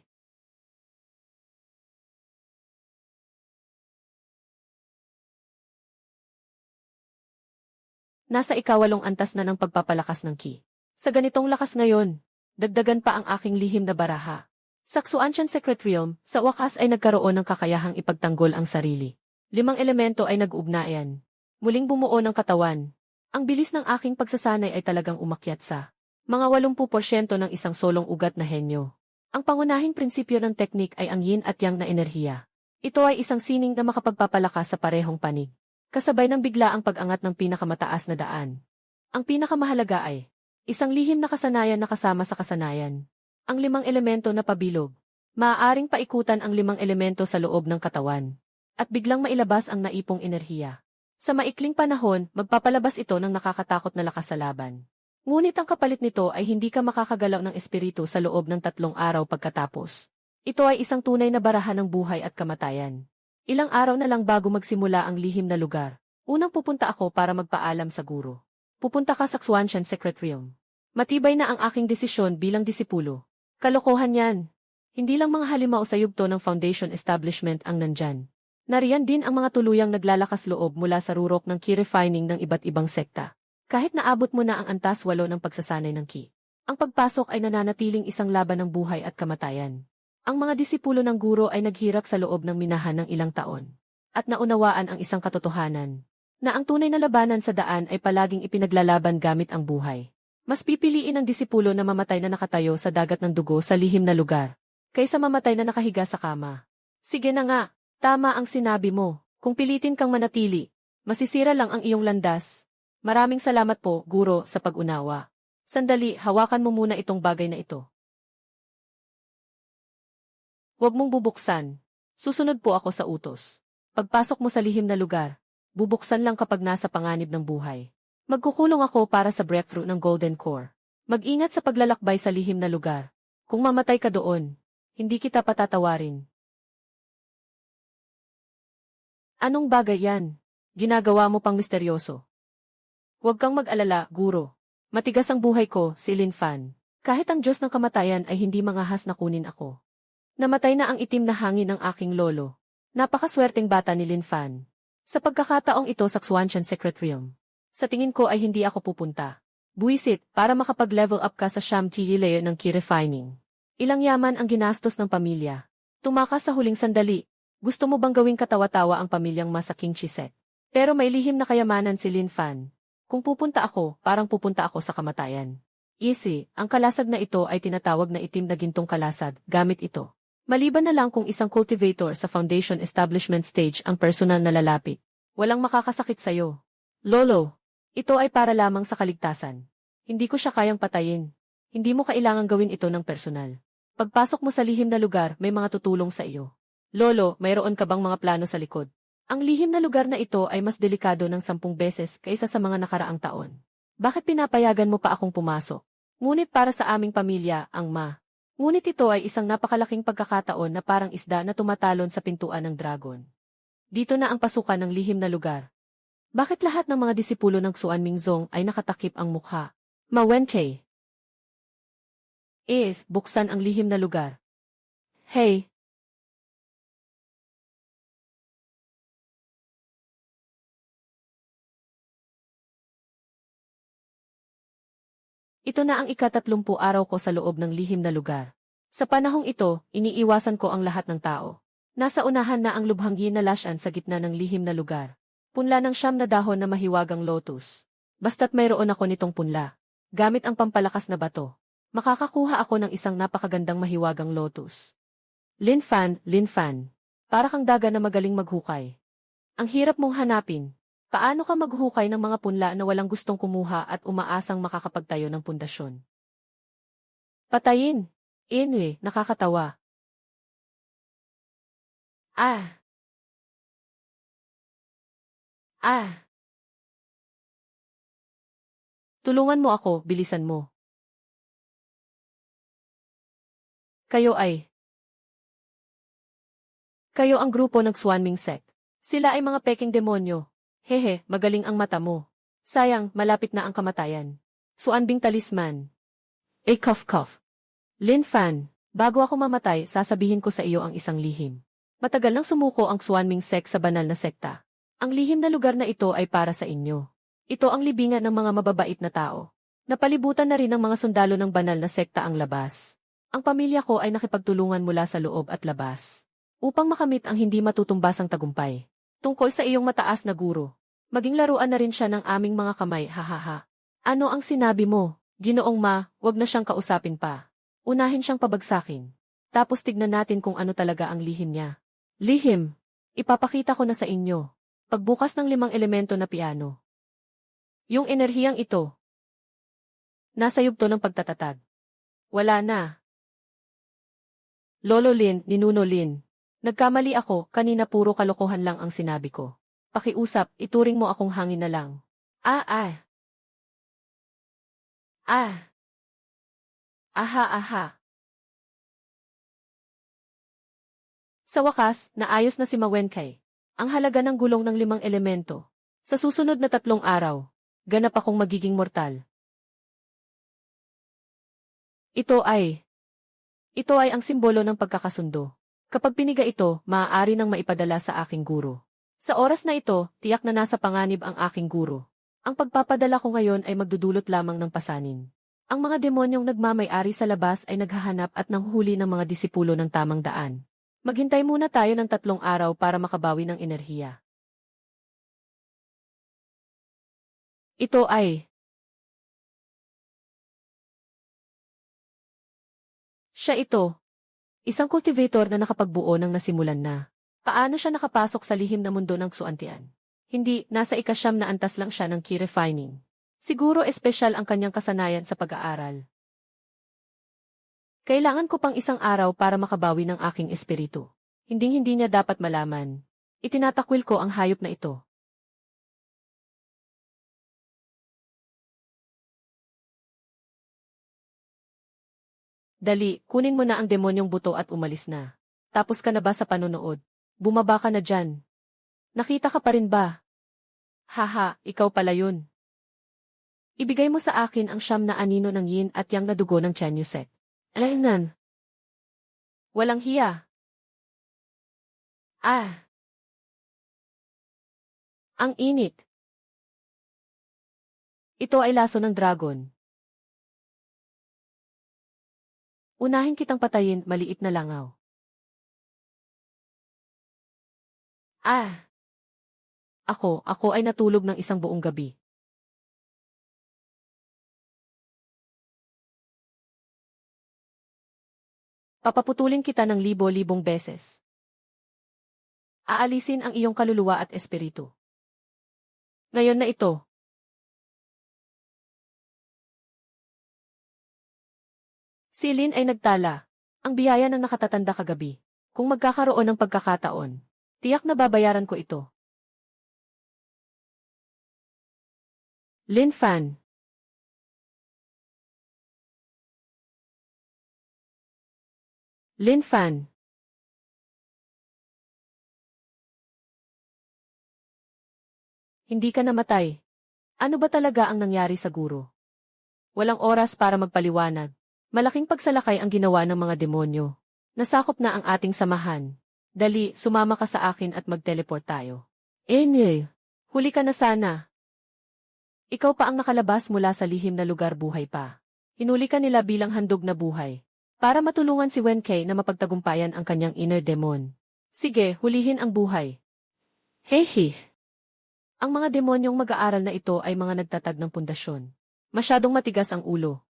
Nasa ikawalong antas na ng pagpapalakas ng ki. Sa ganitong lakas ngayon, dagdagan pa ang aking lihim na baraha. Sa Xuantian Secret Realm, sa wakas ay nagkaroon ng kakayahang ipagtanggol ang sarili. 5 elemento ay nag-ugnayan. Muling bumuo ng katawan. Ang bilis ng aking pagsasanay ay talagang umakyat sa mga 80% ng isang solong ugat na henyo. Ang pangunahing prinsipyo ng teknik ay ang yin at yang na enerhiya. Ito ay isang sining na makapagpapalakas sa parehong panig. Kasabay ng bigla ang pag-angat ng pinakamataas na daan. Ang pinakamahalaga ay isang lihim na kasanayan na kasama sa kasanayan. Ang 5 elemento na pabilog. Maaaring paikutan ang 5 elemento sa loob ng katawan. At biglang mailabas ang naipong enerhiya. Sa maikling panahon, magpapalabas ito ng nakakatakot na lakas sa laban. Ngunit ang kapalit nito ay hindi ka makakagalaw ng espiritu sa loob ng 3 araw pagkatapos. Ito ay isang tunay na barahan ng buhay at kamatayan. Ilang araw na lang bago magsimula ang lihim na lugar. Unang pupunta ako para magpaalam sa guro. Pupunta ka sa Xuantian Secret Realm. Matibay na ang aking desisyon bilang disipulo. Kalokohan yan. Hindi lang mga halimaw sa yugto ng foundation establishment ang nandyan. Nariyan din ang mga tuluyang naglalakas loob mula sa rurok ng ki refining ng iba't ibang sekta. Kahit naabot mo na ang antas 8 ng pagsasanay ng ki. Ang pagpasok ay nananatiling isang laban ng buhay at kamatayan. Ang mga disipulo ng guro ay naghirap sa loob ng minahan ng ilang taon. At naunawaan ang isang katotohanan, na ang tunay na labanan sa daan ay palaging ipinaglalaban gamit ang buhay. Mas pipiliin ng disipulo na mamatay na nakatayo sa dagat ng dugo sa lihim na lugar, kaysa mamatay na nakahiga sa kama. Sige na nga, tama ang sinabi mo. Kung pilitin kang manatili, masisira lang ang iyong landas. Maraming salamat po, guro, sa pag-unawa. Sandali, hawakan mo muna itong bagay na ito. Huwag mong bubuksan. Susunod po ako sa utos. Pagpasok mo sa lihim na lugar, bubuksan lang kapag nasa panganib ng buhay. Magkukulong ako para sa breakthrough ng Golden Core. Mag-ingat sa paglalakbay sa lihim na lugar. Kung mamatay ka doon, hindi kita patatawarin. Anong bagay yan? Ginagawa mo pang misteryoso. Huwag kang mag-alala, guro. Matigas ang buhay ko, si Lin Fan. Kahit ang Diyos ng kamatayan ay hindi mangahas na kunin ako. Namatay na ang itim na hangin ng aking lolo. Napakaswerteng bata ni Lin Fan. Sa pagkakataong ito sa Xuantian Secret Realm. Sa tingin ko ay hindi ako pupunta. Buwisit, para makapag-level up ka sa Shamti layer ng ki refining. Ilang yaman ang ginastos ng pamilya. Tumakas sa huling sandali. Gusto mo bang gawing katawa-tawa ang pamilyang Masa King Chiset? Pero may lihim na kayamanan si Lin Fan. Kung pupunta ako, parang pupunta ako sa kamatayan. Easy, ang kalasag na ito ay tinatawag na itim na gintong kalasag, gamit ito. Maliban na lang kung isang cultivator sa foundation establishment stage ang personal na lalapit. Walang makakasakit sa'yo. Lolo, ito ay para lamang sa kaligtasan. Hindi ko siya kayang patayin. Hindi mo kailangang gawin ito ng personal. Pagpasok mo sa lihim na lugar, may mga tutulong sa iyo. Lolo, mayroon ka bang mga plano sa likod? Ang lihim na lugar na ito ay mas delikado ng 10 beses kaysa sa mga nakaraang taon. Bakit pinapayagan mo pa akong pumasok? Ngunit para sa aming pamilya, ang Ngunit ito ay isang napakalaking pagkakataon na parang isda na tumatalon sa pintuan ng dragon. Dito na ang pasukan ng lihim na lugar. Bakit lahat ng mga disipulo ng Xuan Mingzong ay nakatakip ang mukha? Mawenche. Buksan ang lihim na lugar. Hey! Ito na ang ika-30 araw ko sa loob ng lihim na lugar. Sa panahong ito, iniiwasan ko ang lahat ng tao. Nasa unahan na ang lubhanggi na lasyan sa gitna ng lihim na lugar. Punla ng 9 na dahon na mahiwagang lotus. Basta't mayroon ako nitong punla. Gamit ang pampalakas na bato, makakakuha ako ng isang napakagandang mahiwagang lotus. Lin Fan, para kang daga na magaling maghukay. Ang hirap mong hanapin. Paano ka maghukay ng mga punla na walang gustong kumuha at umaasang makakapagtayo ng pundasyon? Patayin. Nakakatawa. Ah! Tulungan mo ako, bilisan mo. Kayo ang grupo ng Swanming Sect. Sila ay mga peking demonyo. Hehe, magaling ang mata mo. Sayang, malapit na ang kamatayan. Swanming talisman. Cough. Lin Fan, bago ako mamatay, sasabihin ko sa iyo ang isang lihim. Matagal nang sumuko ang Swanming Sect sa banal na sekta. Ang lihim na lugar na ito ay para sa inyo. Ito ang libingan ng mga mababait na tao. Napalibutan na rin ng mga sundalo ng banal na sekta ang labas. Ang pamilya ko ay nakipagtulungan mula sa loob at labas, upang makamit ang hindi matutumbasang tagumpay. Tungkol sa iyong mataas na guro, maging laruan na rin siya ng aming mga kamay, hahaha. Ano ang sinabi mo? Ginoong Ma, wag na siyang kausapin pa. Unahin siyang pabagsakin. Tapos tignan natin kung ano talaga ang lihim niya. Lihim, ipapakita ko na sa inyo. Pagbukas ng 5 elemento na piano. Yung enerhiyang ito, nasa yugto ng pagtatatag. Wala na. Lolo Lin, Ninuno Lin. Nagkamali ako, kanina puro kalokohan lang ang sinabi ko. Pakiusap, ituring mo akong hangin na lang. Aha. Sa wakas, naayos na si Ma Wenkay. Ang halaga ng gulong ng 5 elemento. Sa susunod na 3 araw, ganap akong magiging mortal. Ito ay ang simbolo ng pagkakasundo. Kapag piniga ito, maaari nang maipadala sa aking guro. Sa oras na ito, tiyak na nasa panganib ang aking guro. Ang pagpapadala ko ngayon ay magdudulot lamang ng pasanin. Ang mga demonyong nagmamay-ari sa labas ay naghahanap at nanghuli ng mga disipulo ng tamang daan. Maghintay muna tayo ng 3 araw para makabawi ng enerhiya. Ito ay siya ito. Isang cultivator na nakapagbuo ng nasimulan na. Paano siya nakapasok sa lihim na mundo ng Suantian? Hindi, nasa ika-9 na antas lang siya ng key refining. Siguro espesyal ang kanyang kasanayan sa pag-aaral. Kailangan ko pang 1 araw para makabawi ng aking espiritu. Hinding-hindi niya dapat malaman. Itinatakwil ko ang hayop na ito. Dali, kunin mo na ang demonyong buto at umalis na. Tapos ka na ba sa panonood? Bumaba ka na dyan. Nakita ka pa rin ba? Haha, ikaw pala yun. Ibigay mo sa akin ang 9 na anino ng yin at yang na dugo ng Chen Yusek. Alainan. Walang hiya. Ang init. Ito ay laso ng dragon. Unahin kitang patayin, maliit na langaw. Ako ay natulog ng 1 buong gabi. Papaputulin kita ng libo-libong beses. Aalisin ang iyong kaluluwa at espiritu. Ngayon na ito. Si Lin ay nagtala. Ang biyaya ng nakatatanda kagabi. Kung magkakaroon ng pagkakataon, tiyak na babayaran ko ito. Lin Fan. Lin Fan. Hindi ka namatay. Ano ba talaga ang nangyari sa guro? Walang oras para magpaliwanag. Malaking pagsalakay ang ginawa ng mga demonyo. Nasakop na ang ating samahan. Dali, sumama ka sa akin at mag-teleport tayo. Huli ka na sana. Ikaw pa ang nakalabas mula sa lihim na lugar, buhay pa. Hinuli ka nila bilang handog na buhay. Para matulungan si Wenkei na mapagtagumpayan ang kanyang inner demon. Sige, hulihin ang buhay. Hehe. Ang mga demonyong mag-aaral na ito ay mga nagtatag ng pundasyon. Masyadong matigas ang ulo.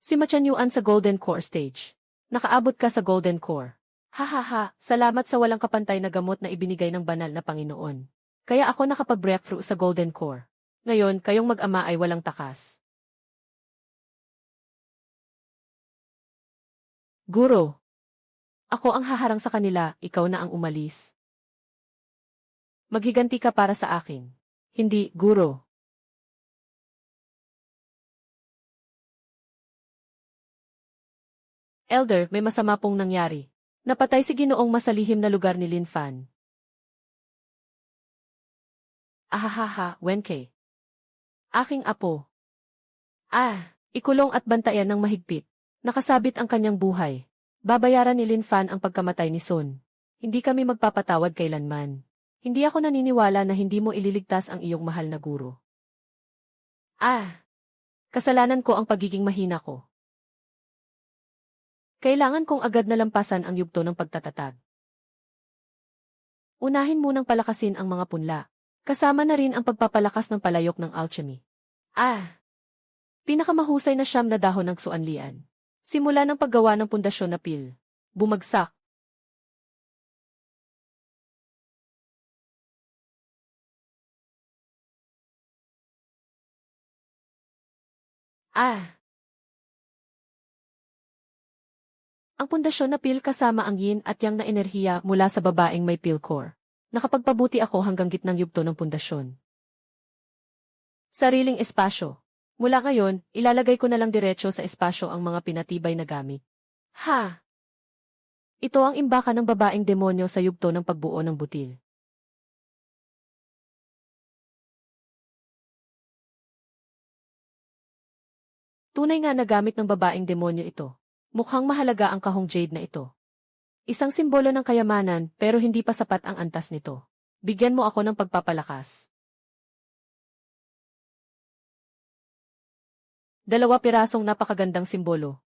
Si Machan Yuan sa Golden Core Stage. Nakaabot ka sa Golden Core. Hahaha, salamat sa walang kapantay na gamot na ibinigay ng banal na Panginoon. Kaya ako nakapag-breakthrough sa Golden Core. Ngayon, kayong mag-ama ay walang takas. Guro. Ako ang haharang sa kanila, ikaw na ang umalis. Maghiganti ka para sa akin. Hindi, Guro. Elder, may masama pong nangyari. Napatay si Ginoong masalihim na lugar ni Lin Fan. Ahahaha, Wenkei. Aking apo. Ikulong at bantayan ng mahigpit. Nakasabit ang kanyang buhay. Babayaran ni Lin Fan ang pagkamatay ni Sun. Hindi kami magpapatawad kailanman. Hindi ako naniniwala na hindi mo ililigtas ang iyong mahal na guro. Kasalanan ko ang pagiging mahina ko. Kailangan kong agad na lampasan ang yugto ng pagtatatag. Unahin munang palakasin ang mga punla. Kasama na rin ang pagpapalakas ng palayok ng alchemy. Pinakamahusay na siyam na dahon ng suanlian. Simula ng paggawa ng pundasyon na pil. Bumagsak. Ang pundasyon na pil kasama ang yin at yang na enerhiya mula sa babaeng may pil core. Nakapagpabuti ako hanggang gitnang yugto ng pundasyon. Sariling espasyo. Mula ngayon, ilalagay ko na lang diretso sa espasyo ang mga pinatibay na gamit. Ito ang imbakan ng babaeng demonyo sa yugto ng pagbuo ng butil. Tunay nga na gamit ng babaeng demonyo ito. Mukhang mahalaga ang kahong jade na ito. Isang simbolo ng kayamanan pero hindi pa sapat ang antas nito. Bigyan mo ako ng pagpapalakas. 2 pirasong napakagandang simbolo.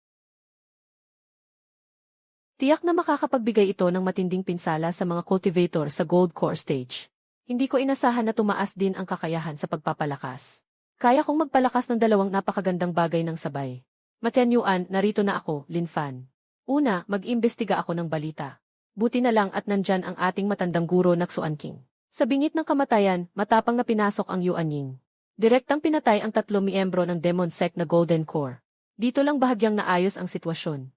Tiyak na makakapagbigay ito ng matinding pinsala sa mga cultivator sa Gold Core Stage. Hindi ko inasahan na tumaas din ang kakayahan sa pagpapalakas. Kaya kong magpalakas ng 2 napakagandang bagay ng sabay. Machan-Yuan, narito na ako, Lin Fan. Una, mag-imbestiga ako ng balita. Buti na lang at nandyan ang ating matandang guro na Xuan King. Sa bingit ng kamatayan, matapang na pinasok ang Yuan Ying. Direktang pinatay ang 3 miyembro ng Demon Sect na Golden Core. Dito lang bahagyang naayos ang sitwasyon.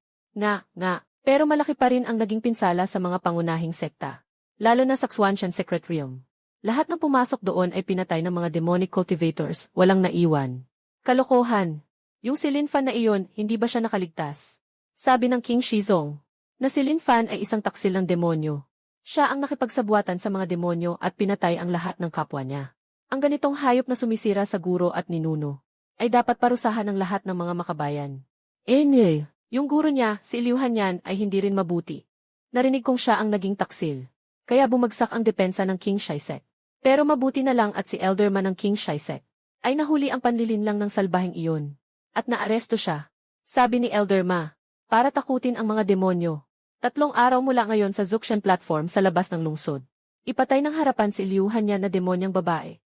Pero malaki pa rin ang naging pinsala sa mga pangunahing sekta. Lalo na sa Xuanshan Secret Realm. Lahat ng pumasok doon ay pinatay ng mga demonic cultivators, walang naiwan. Kalokohan. Yung si Lin Fan na iyon, hindi ba siya nakaligtas? Sabi ng King Shizong, na si Lin Fan ay isang taksil ng demonyo. Siya ang nakipagsabwatan sa mga demonyo at pinatay ang lahat ng kapwa niya. Ang ganitong hayop na sumisira sa guro at ninuno, ay dapat parusahan ng lahat ng mga makabayan. Yung guro niya, si Liu Hanyan ay hindi rin mabuti. Narinig kong siya ang naging taksil. Kaya bumagsak ang depensa ng King Shizek. Pero mabuti na lang at si Elderman ng King Shizek ay nahuli ang panlilinlang ng salbaheng iyon. At naaresto siya. Sabi ni Elder Ma, para takutin ang mga demonyo. 3 araw mula ngayon sa Zuxian platform sa labas ng lungsod. Ipatay ng harapan si Liu Hanyan na demonyang babae.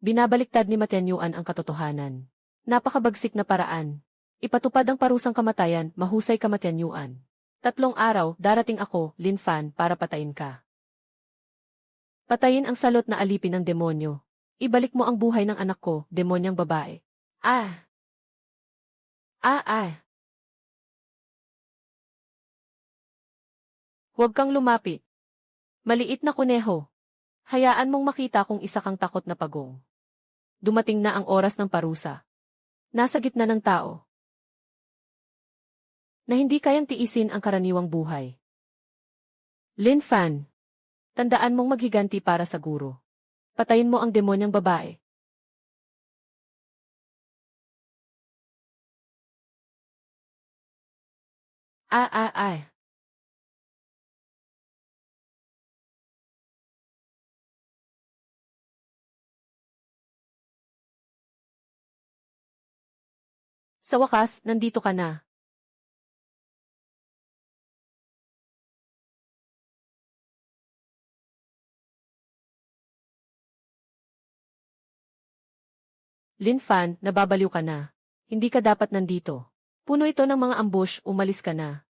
Binabaliktad ni Machan-Yuan ang katotohanan. Napakabagsik na paraan. Ipatupad ang parusang kamatayan, mahusay ka Machan-Yuan. 3 araw, darating ako, Lin Fan, para patayin ka. Patayin ang salot na alipin ng demonyo. Ibalik mo ang buhay ng anak ko, demonyang babae. Huwag kang lumapit. Maliit na kuneho. Hayaan mong makita kung isa kang takot na pagong. Dumating na ang oras ng parusa. Nasa gitna ng tao. Na hindi kayang tiisin ang karaniwang buhay. Lin Fan. Tandaan mong maghiganti para sa guro. Patayin mo ang demonyang babae. Sa wakas, nandito ka na. Lin Fan, nababaliw ka na. Hindi ka dapat nandito. Puno ito ng mga ambush, umalis ka na.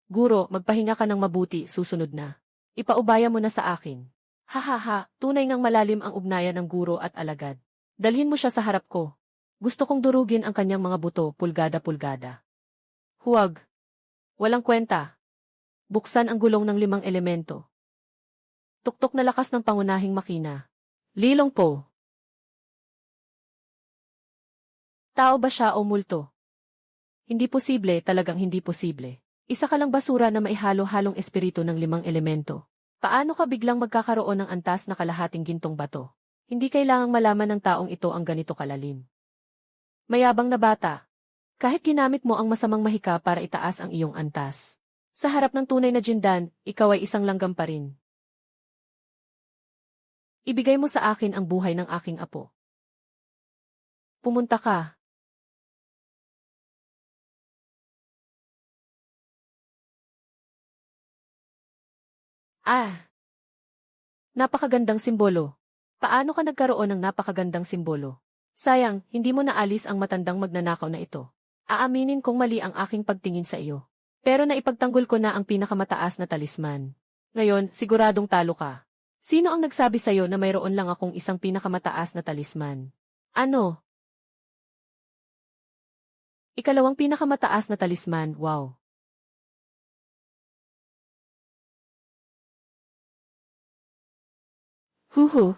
Guro, magpahinga ka ng mabuti, susunod na. Ipaubaya mo na sa akin. Hahaha, tunay ngang malalim ang ugnayan ng guro at alagad. Dalhin mo siya sa harap ko. Gusto kong durugin ang kanyang mga buto, pulgada-pulgada. Huwag. Walang kwenta. Buksan ang gulong ng 5 elemento. Tuktok na lakas ng pangunahing makina. Lilong po. Tao ba siya o multo? Hindi posible, talagang hindi posible. Isa ka lang basura na maihalo-halong espiritu ng 5 elemento. Paano ka biglang magkakaroon ng antas na kalahating gintong bato? Hindi kailangang malaman ng taong ito ang ganito kalalim. Mayabang na bata. Kahit ginamit mo ang masamang mahika para itaas ang iyong antas. Sa harap ng tunay na Jindan, ikaw ay isang langgam pa rin. Ibigay mo sa akin ang buhay ng aking apo. Pumunta ka. Napakagandang simbolo. Paano ka nagkaroon ng napakagandang simbolo? Sayang, hindi mo naalis ang matandang magnanakaw na ito. Aaminin kong mali ang aking pagtingin sa iyo. Pero naipagtanggol ko na ang pinakamataas na talisman. Ngayon, siguradong talo ka. Sino ang nagsabi sa iyo na mayroon lang akong isang pinakamataas na talisman? Ano? Ikalawang pinakamataas na talisman, wow. Huhu.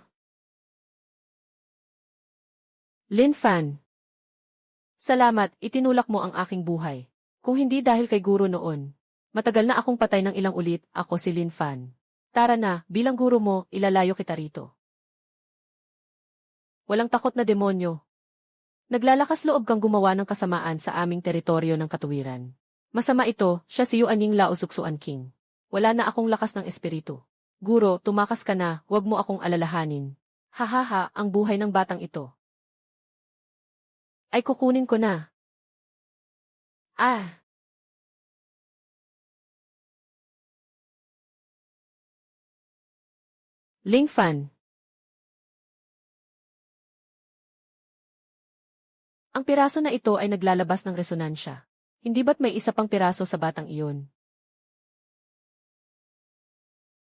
Lin Fan. Salamat, itinulak mo ang aking buhay. Kung hindi dahil kay guro noon. Matagal na akong patay ng ilang ulit, ako si Lin Fan. Tara na, bilang guro mo, ilalayo kita rito. Walang takot na demonyo. Naglalakas loob kang gumawa ng kasamaan sa aming teritoryo ng katuwiran. Masama ito, siya si Yuaning Lao Suksuan King. Wala na akong lakas ng espiritu. Guro, tumakas ka na, huwag mo akong alalahanin. Hahaha, ang buhay ng batang ito. Ay kukunin ko na. Ling Fan. Ang piraso na ito ay naglalabas ng resonansya. Hindi ba't may isa pang piraso sa batang iyon?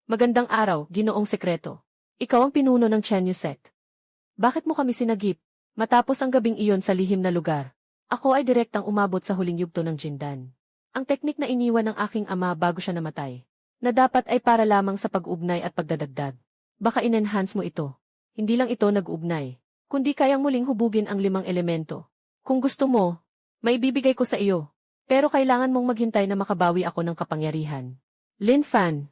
Magandang araw, Ginoong Sekreto. Ikaw ang pinuno ng Chenyu Sect. Bakit mo kami sinagip? Matapos ang gabing iyon sa lihim na lugar, ako ay direktang umabot sa huling yugto ng Jindan. Ang teknik na iniwan ng aking ama bago siya namatay, na dapat ay para lamang sa pag-ugnay at pagdadagdag. Baka in-enhance mo ito. Hindi lang ito nag-ugnay, kundi kayang muling hubugin ang 5 elemento. Kung gusto mo, maibibigay ko sa iyo. Pero kailangan mong maghintay na makabawi ako ng kapangyarihan. Lin Fan.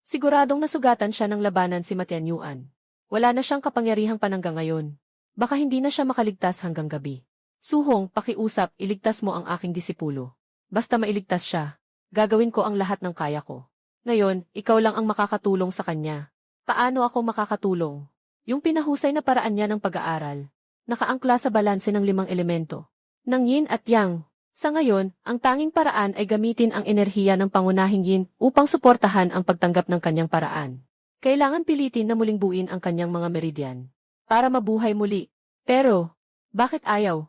Siguradong nasugatan siya ng labanan si Matian Yuan. Wala na siyang kapangyarihang pananggang ngayon. Baka hindi na siya makaligtas hanggang gabi. Suhong, pakiusap, iligtas mo ang aking disipulo. Basta mailigtas siya, gagawin ko ang lahat ng kaya ko. Ngayon, ikaw lang ang makakatulong sa kanya. Paano ako makakatulong? Yung pinahusay na paraan niya ng pag-aaral. Nakaangkla sa balanse ng 5 elemento. Ng yin at yang. Sa ngayon, ang tanging paraan ay gamitin ang enerhiya ng pangunahing yin upang suportahan ang pagtanggap ng kanyang paraan. Kailangan pilitin na muling buuin ang kanyang mga meridian para mabuhay muli. Pero, bakit ayaw?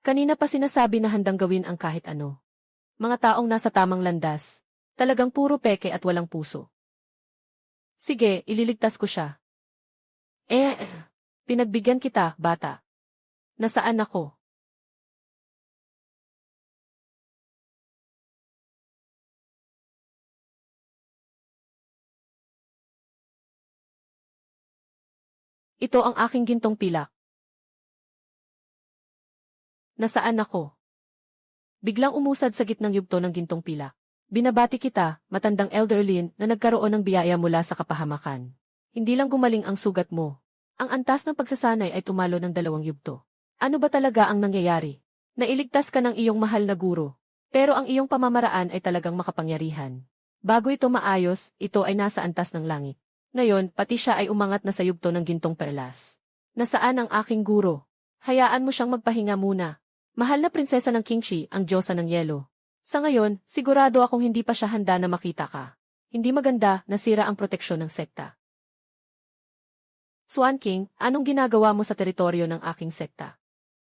Kanina pa sinasabi na handang gawin ang kahit ano. Mga taong nasa tamang landas. Talagang puro peke at walang puso. Sige, ililigtas ko siya. Pinagbigyan kita, bata. Nasaan ako? Ito ang aking gintong pilak. Nasaan ako? Biglang umusad sa gitnang yugto ng gintong pilak. Binabati kita, matandang Elderlin, na nagkaroon ng biyaya mula sa kapahamakan. Hindi lang gumaling ang sugat mo. Ang antas ng pagsasanay ay tumalo ng 2 yugto. Ano ba talaga ang nangyayari? Nailigtas ka ng iyong mahal na guro. Pero ang iyong pamamaraan ay talagang makapangyarihan. Bago ito maayos, ito ay nasa antas ng langit. Ngayon, pati siya ay umangat na sa yugto ng gintong perlas. Nasaan ang aking guro? Hayaan mo siyang magpahinga muna. Mahal na prinsesa ng Qingxi, ang diyosa ng yelo. Sa ngayon, sigurado akong hindi pa siya handa na makita ka. Hindi maganda, nasira ang proteksyon ng sekta. Swan King, anong ginagawa mo sa teritoryo ng aking sekta?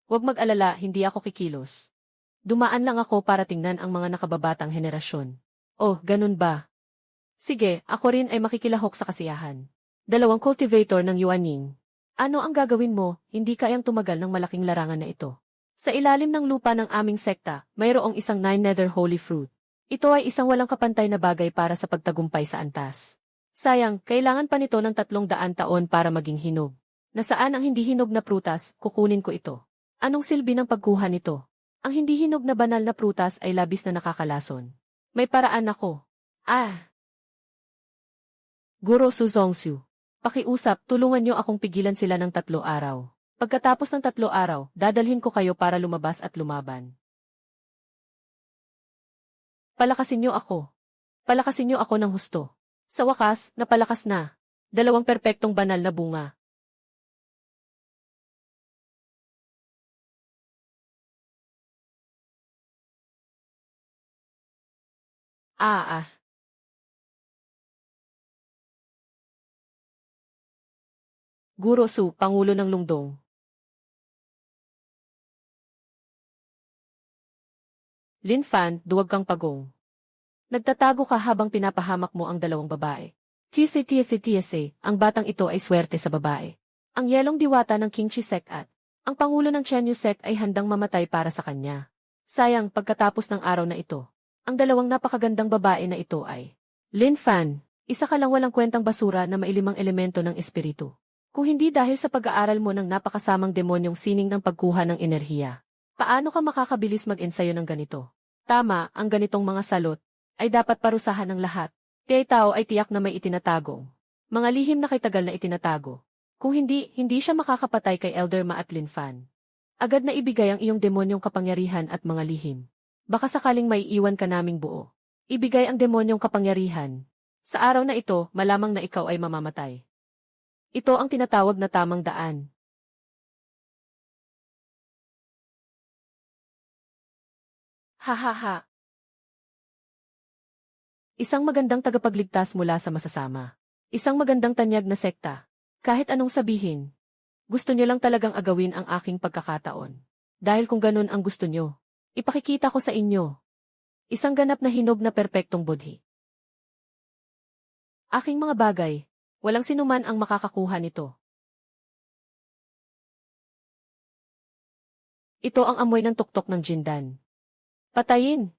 Huwag mag-alala, hindi ako kikilos. Dumaan lang ako para tingnan ang mga nakababatang henerasyon. Oh, ganun ba? Sige, ako rin ay makikilahok sa kasiyahan. 2 cultivator ng Yuanying. Ano ang gagawin mo, hindi kayang tumagal ng malaking larangan na ito. Sa ilalim ng lupa ng aming sekta, mayroong isang 9 nether holy fruit. Ito ay isang walang kapantay na bagay para sa pagtagumpay sa antas. Sayang, kailangan pa nito ng 300 taon para maging hinog. Nasaan ang hindi hinog na prutas, kukunin ko ito. Anong silbi ng pagkuha nito? Ang hindi hinog na banal na prutas ay labis na nakakalason. May paraan ako. Guro Su Zongxiu. Pakiusap, tulungan niyo akong pigilan sila ng 3 araw. Pagkatapos ng 3 araw, dadalhin ko kayo para lumabas at lumaban. Palakasin niyo ako. Palakasin niyo ako ng husto. Sa wakas, napalakas na. 2 perpektong banal na bunga. Guro Su, Pangulo ng Lungdong. Lin Fan, duwag kang pagong. Nagtatago ka habang pinapahamak mo ang 2 babae. TSA, ang batang ito ay swerte sa babae. Ang yelong diwata ng Qingxi Sect at ang Pangulo ng Chenyu Sect ay handang mamatay para sa kanya. Sayang, pagkatapos ng araw na ito, ang 2 napakagandang babae na ito ay Lin Fan, isa ka lang walang kwentang basura na mailimang elemento ng espiritu. Kung hindi dahil sa pag-aaral mo ng napakasamang demonyong sining ng pagkuha ng enerhiya, paano ka makakabilis mag-ensayo ng ganito? Tama, ang ganitong mga salot ay dapat parusahan ng lahat. Kaya tao ay tiyak na may itinatagong mga lihim na kay tagal na itinatago. Kung hindi, hindi siya makakapatay kay Elder Ma at Lin Fan. Agad na ibigay ang iyong demonyong kapangyarihan at mga lihim. Baka sakaling may iwan ka naming buo. Ibigay ang demonyong kapangyarihan. Sa araw na ito, malamang na ikaw ay mamamatay. Ito ang tinatawag na tamang daan. Hahaha. Isang magandang tagapagligtas mula sa masasama. Isang magandang tanyag na sekta. Kahit anong sabihin. Gusto niyo lang talagang agawin ang aking pagkakataon. Dahil kung ganun ang gusto niyo, ipakikita ko sa inyo. Isang ganap na hinog na perpektong budhi. Aking mga bagay. Walang sinuman ang makakakuha nito. Ito ang amoy ng tuktok ng Jindan. Patayin!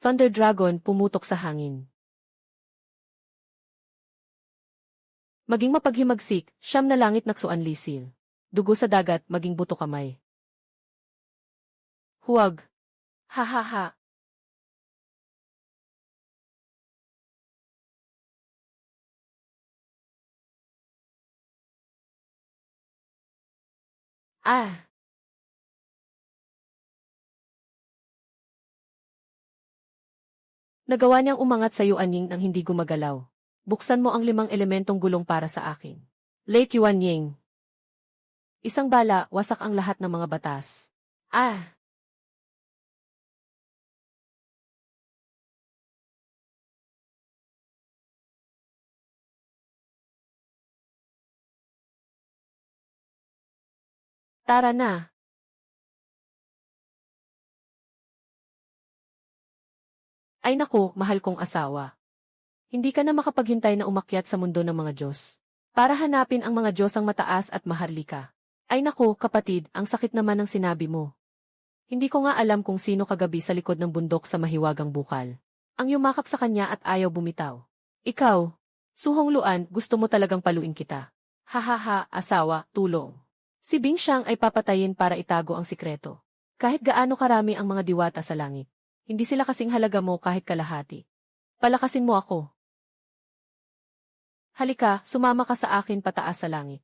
Thunder Dragon pumutok sa hangin. Maging mapaghimagsik, 9 na langit naksuan lisil. Dugo sa dagat, maging buto kamay. Huwag. Hahaha. Nagawa niyang umangat sa Yuanying nang hindi gumagalaw. Buksan mo ang 5 elementong gulong para sa akin. Lake Yuanying. Isang bala, wasak ang lahat ng mga batas. Tara na. Ay naku, mahal kong asawa. Hindi ka na makapaghintay na umakyat sa mundo ng mga Diyos. Para hanapin ang mga Diyos ang mataas at maharlika. Ay naku, kapatid, ang sakit naman ng sinabi mo. Hindi ko nga alam kung sino kagabi sa likod ng bundok sa mahiwagang bukal. Ang yumakap sa kanya at ayaw bumitaw. Ikaw, Suhong Luan, gusto mo talagang paluin kita. Hahaha, asawa, tulong. Si Bing Xiang ay papatayin para itago ang sikreto. Kahit gaano karami ang mga diwata sa langit. Hindi sila kasing halaga mo kahit kalahati. Palakasin mo ako. Halika, sumama ka sa akin pataas sa langit.